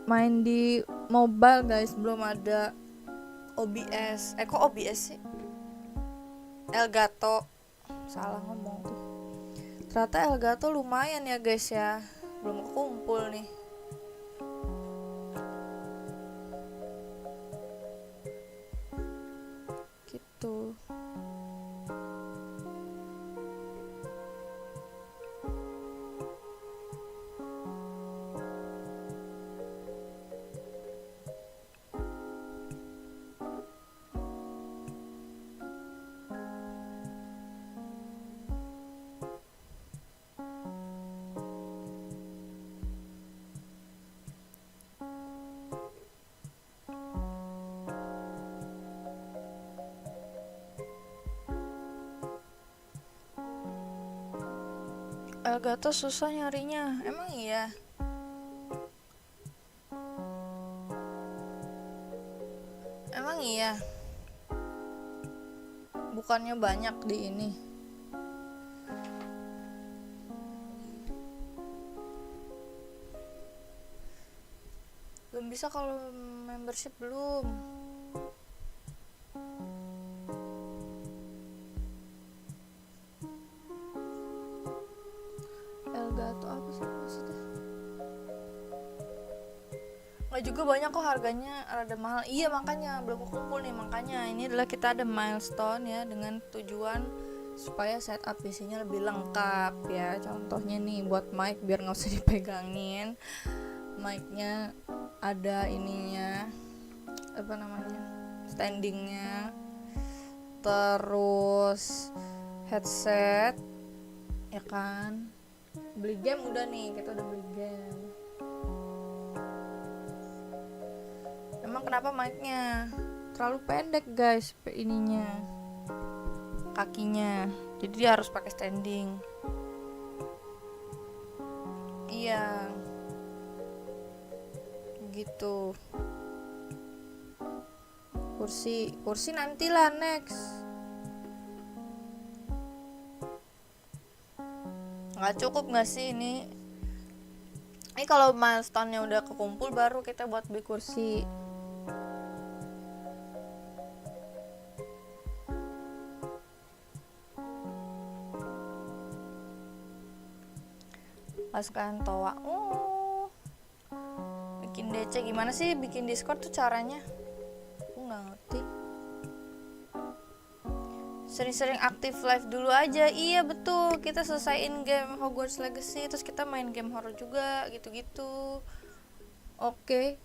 main di mobile guys, belum ada OBS. Kok OBS sih? Elgato. Salah ngomong tuh. Ternyata Elgato lumayan ya guys ya. Belum kekumpul nih. Gitu. Elgato susah nyarinya, emang iya? Emang iya? Bukannya banyak di ini? Belum bisa kalau membership belum. Elgato apa sih maksudnya? Nggak juga banyak kok, harganya rada mahal. Iya makanya belum kumpul nih, makanya ini adalah kita ada milestone ya, dengan tujuan supaya setup PC-nya lebih lengkap ya. Contohnya nih buat mic biar nggak usah dipegangin, mic-nya ada ininya, apa namanya, standingnya, terus headset ya kan. Beli game udah nih, kita udah beli game. Emang kenapa mic-nya terlalu pendek guys, ininya, kakinya, jadi dia harus pakai standing. Iya gitu. Kursi nantilah next. Nggak cukup nggak sih ini kalau milestone-nya udah kekumpul baru kita buat beli kursi. Masukkan toa. Bikin DC gimana sih? Bikin Discord tuh caranya? Aku nggak ngerti. Sering-sering aktif live dulu aja. Iya betul, kita selesaiin game Hogwarts Legacy, terus kita main game horror juga, gitu-gitu. Oke.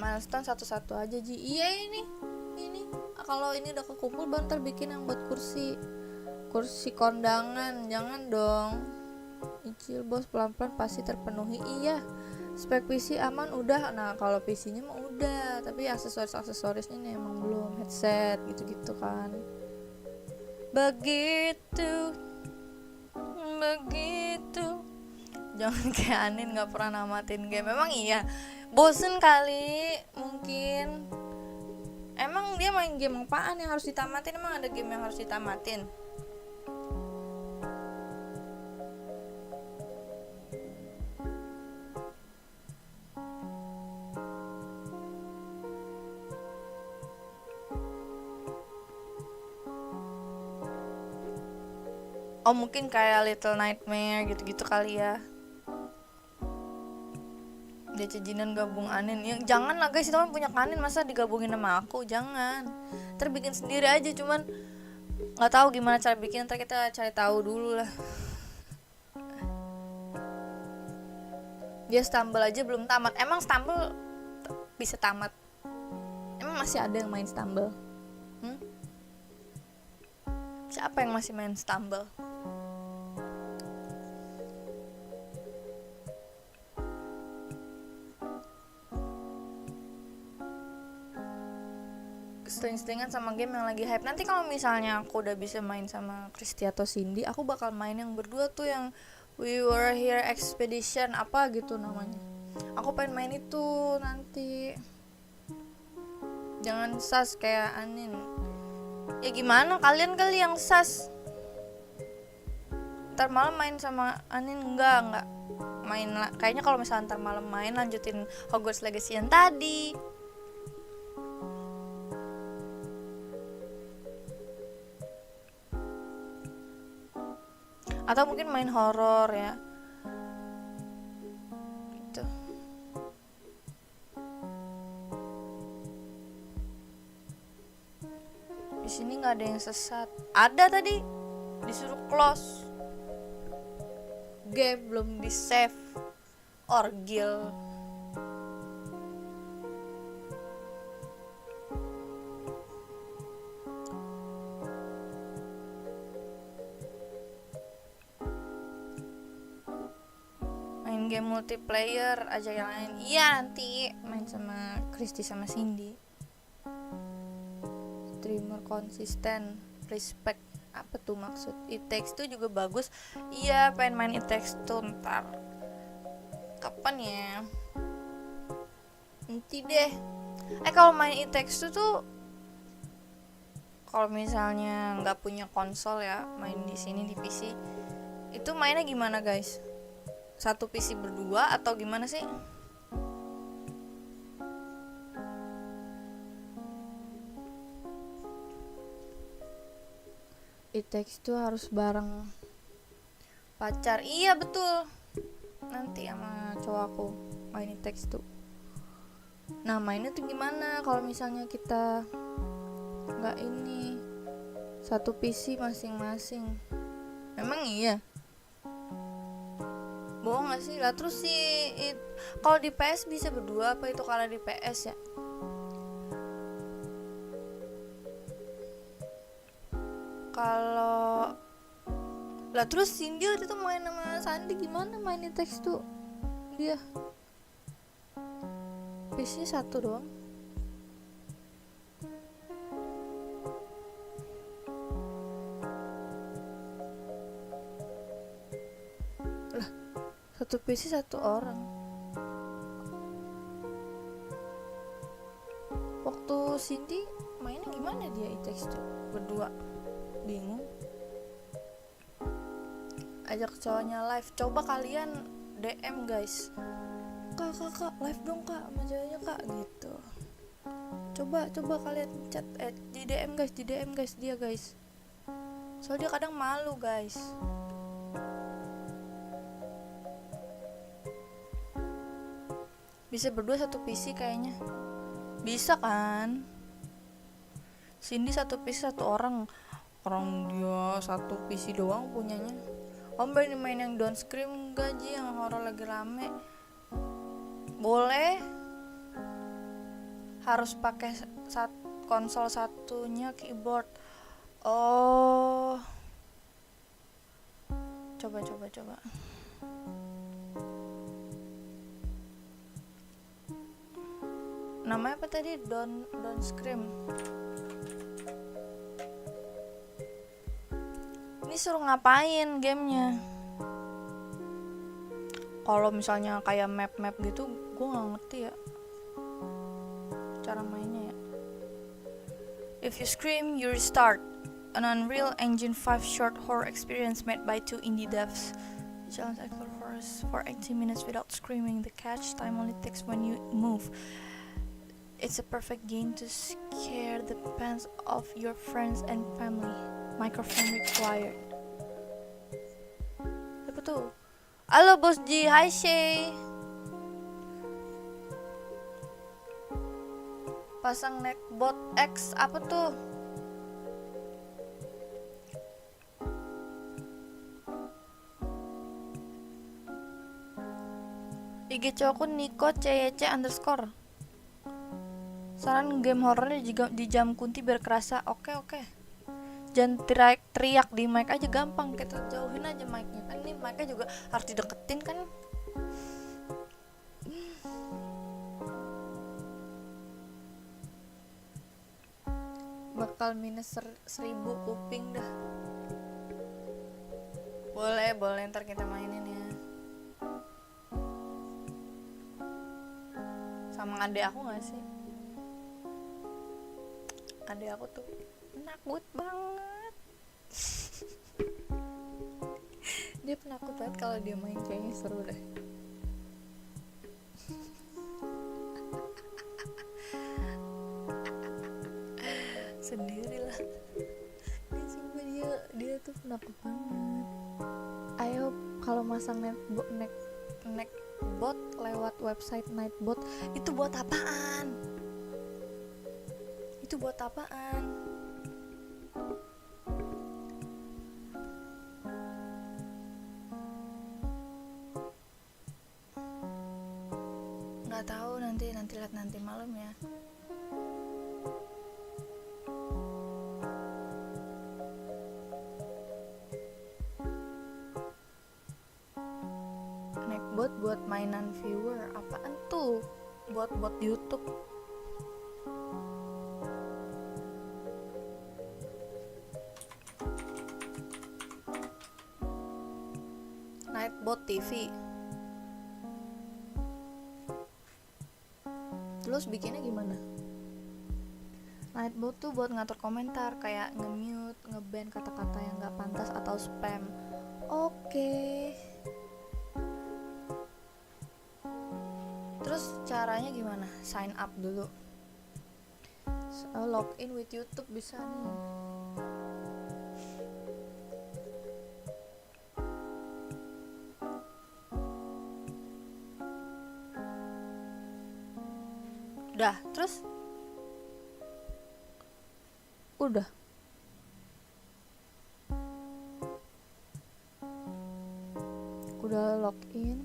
milestone satu-satu aja Ji. Iya ini kalau ini udah kekumpul baru ntar bikin yang buat kursi kondangan. Jangan dong Icil bos, pelan-pelan pasti terpenuhi. Iya, spek PC aman udah. Nah kalau PC-nya mah udah, tapi aksesorisnya nih emang belum. Headset gitu-gitu kan. Begitu jangan kayak Anin gak pernah namatin game. Memang iya bosen kali mungkin. Emang dia main game apaan yang harus ditamatin? Emang ada game yang harus ditamatin? Oh mungkin kayak Little Nightmare gitu-gitu kali ya. Dia cejinan gabung Anin. Ya, jangan lah guys, itu kan punya Anin, masa digabungin sama aku? Jangan. Ntar bikin sendiri aja, cuman nggak tahu gimana cara bikin. Ntar kita cari tahu dulu lah. Dia Stumble aja belum tamat. Emang Stumble bisa tamat? Emang masih ada yang main Stumble? Siapa yang masih main Stumble? Seling-selingan sama game yang lagi hype. Nanti kalau misalnya aku udah bisa main sama Christy atau Cindy, aku bakal main yang berdua tuh, yang We Were Here Expedition apa gitu namanya. Aku pengen main itu nanti. Jangan sas kayak Anin. Ya gimana kalian kali yang sas? Ntar malam main sama Anin enggak main lah. Kayaknya kalau misalnya ntar malam main lanjutin Hogwarts Legacy yang tadi. Atau mungkin main horor ya. Gitu. Di sini nggak ada yang sesat. Ada tadi disuruh close. Game belum di save. Orgil. Game multiplayer aja yang lain. Iya nanti main sama Christy sama Cindy. Streamer konsisten, respect. Apa tuh maksud? It Takes Two juga bagus. Iya pengen main It Takes Two ntar. Kapan ya? Nanti deh. Kalau main It Takes Two tuh, kalau misalnya nggak punya konsol ya, main di sini di PC, itu mainnya gimana guys? Satu PC berdua atau gimana sih? It Takes Two harus bareng pacar. Iya betul. Nanti sama cowok aku main It Takes Two. Nah mainnya tuh gimana kalau misalnya kita nggak ini satu PC masing-masing? Memang iya? Bohong gak sih? Lah terus sih kalau di PS bisa berdua apa itu kalau di PS ya? Kalau lah terus Cindy waktu itu main sama Sandy gimana main It Takes Two? Dia PC satu doang. Satu PC satu orang. Waktu Cindy mainnya gimana dia It Takes Two? Berdua. Bingung. Ajak cowoknya live. Coba kalian DM guys. Kak live dong kak sama cowoknya kak gitu. Coba kalian chat di DM guys dia guys. Soalnya dia kadang malu guys. Bisa berdua satu PC kayaknya. Bisa kan? Cindy satu PC satu orang. Orang dia satu PC doang punyanya. Om berani main yang Don't Scream enggak Ji? Yang horor lagi rame. Boleh. harus pakai konsol satunya keyboard. Oh, coba. Namanya apa tadi? Don't Scream. Ini suruh ngapain gamenya? Kalau misalnya kayak map gitu, gue nggak ngerti ya cara mainnya ya. If you scream, you restart. An Unreal Engine 5 short horror experience made by 2 indie devs. The challenge explore forest for 80 minutes without screaming. The catch time only takes when you move. It's a perfect game to scare the pants off your friends and family. Microphone required. Apa tuh? Halo Bos Ji, hi Shay. Pasang Neckbot X apa tuh? IG cowokku Niko CYC _. Saran game horor di jam kunti biar kerasa. Oke. Jangan teriak di mic aja, gampang. Kita jauhin aja mic-nya. Kan ini mic-nya juga harus dideketin kan. Bakal minus 1000 kuping dah. Boleh ntar kita mainin ya. Sama adek aku gak sih? Adek aku tuh penakut banget. Dia penakut banget, kalau dia main kayaknya seru deh. Sendirilah. Dia tuh penakut banget. Ayo kalau masang Neckbot lewat website Nightbot, itu buat apaan? Nggak tahu, nanti lihat nanti malam ya. Neckbot buat mainan viewer, apaan tuh? Buat YouTube. Nightbot TV. Terus bikinnya gimana? Nightbot tuh buat ngatur komentar, kayak nge-mute, nge-ban kata-kata yang gak pantas atau spam. Oke. Terus caranya gimana? Sign up dulu. Login with YouTube bisa nih. Udah, terus? Udah. Udah login.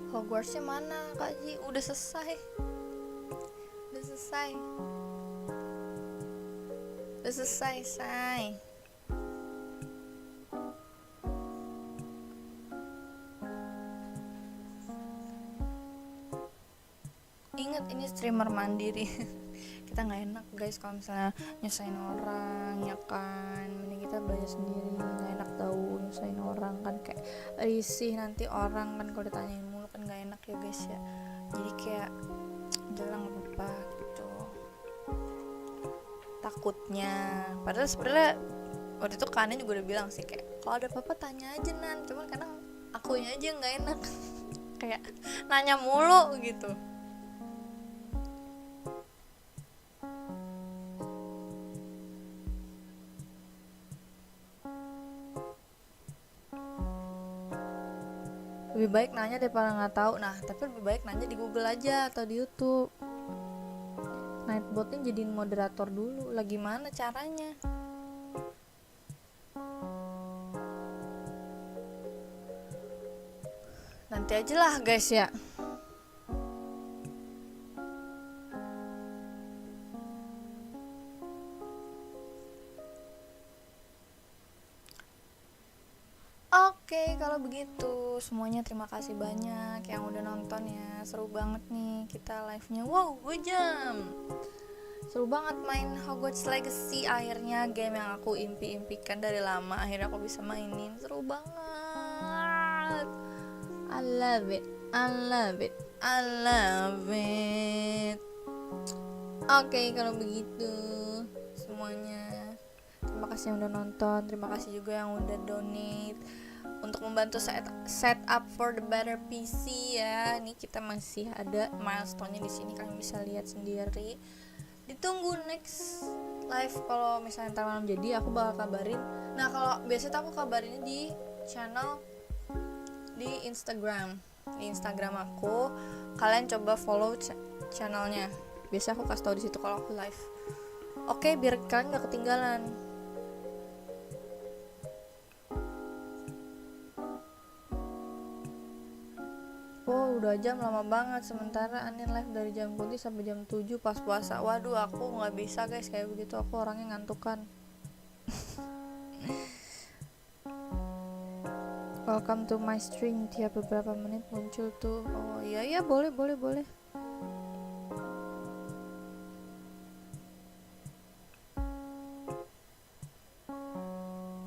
Hogwartsnya mana Kak Ji? Udah selesai. Say. Ingat ini streamer mandiri. Kita nggak enak guys kalau misalnya nyusahin orang ya kan. Mending kita belajar sendiri. Nggak enak tahu nyusahin orang kan, kayak risih nanti orang kan kalau ditanyain mulu kan nggak enak ya guys ya. Jadi kayak jalan apa gitu. Takutnya, padahal sebenarnya waktu itu Kanen juga udah bilang sih kayak kalau ada apa-apa tanya aja Nan, cuman kadang akunya aja nggak enak kayak nanya mulu gitu. Lebih baik nanya daripada nggak tahu. Nah, tapi lebih baik nanya di Google aja atau di YouTube. Nightbotnya jadiin moderator dulu. Lah gimana caranya? nanti aja lah guys ya. Oke, kalau begitu semuanya terima kasih banyak yang udah nonton ya. Seru banget nih kita live-nya. Wow, 2 jam. Seru banget main Hogwarts Legacy. Akhirnya game yang aku impi-impikan dari lama akhirnya aku bisa mainin. Seru banget. I love it. I love it. I love it. Oke, kalau begitu semuanya terima kasih yang udah nonton. Terima kasih juga yang udah donate untuk membantu set up for the better PC ya. Ini kita masih ada milestone-nya di sini, kalian bisa lihat sendiri. Ditunggu next live kalau misalnya ntar malam jadi aku bakal kabarin. Nah, kalau biasanya aku kabarinnya di channel di Instagram. Di Instagram aku, kalian coba follow channelnya. Biasanya aku kasih tahu di situ kalau aku live. Oke, biar kalian gak ketinggalan. Oh, udah jam lama banget. Sementara Anin live dari jam putih sampai jam 7 pas puasa. Waduh, aku nggak bisa guys kayak begitu. Aku orangnya ngantukan. Welcome to my stream. Tiap beberapa menit muncul tuh. Oh iya boleh.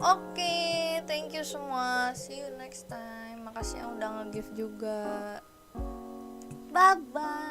Oke, thank you semua. See you next time. Makasih yang udah nge-give juga. Bye bye.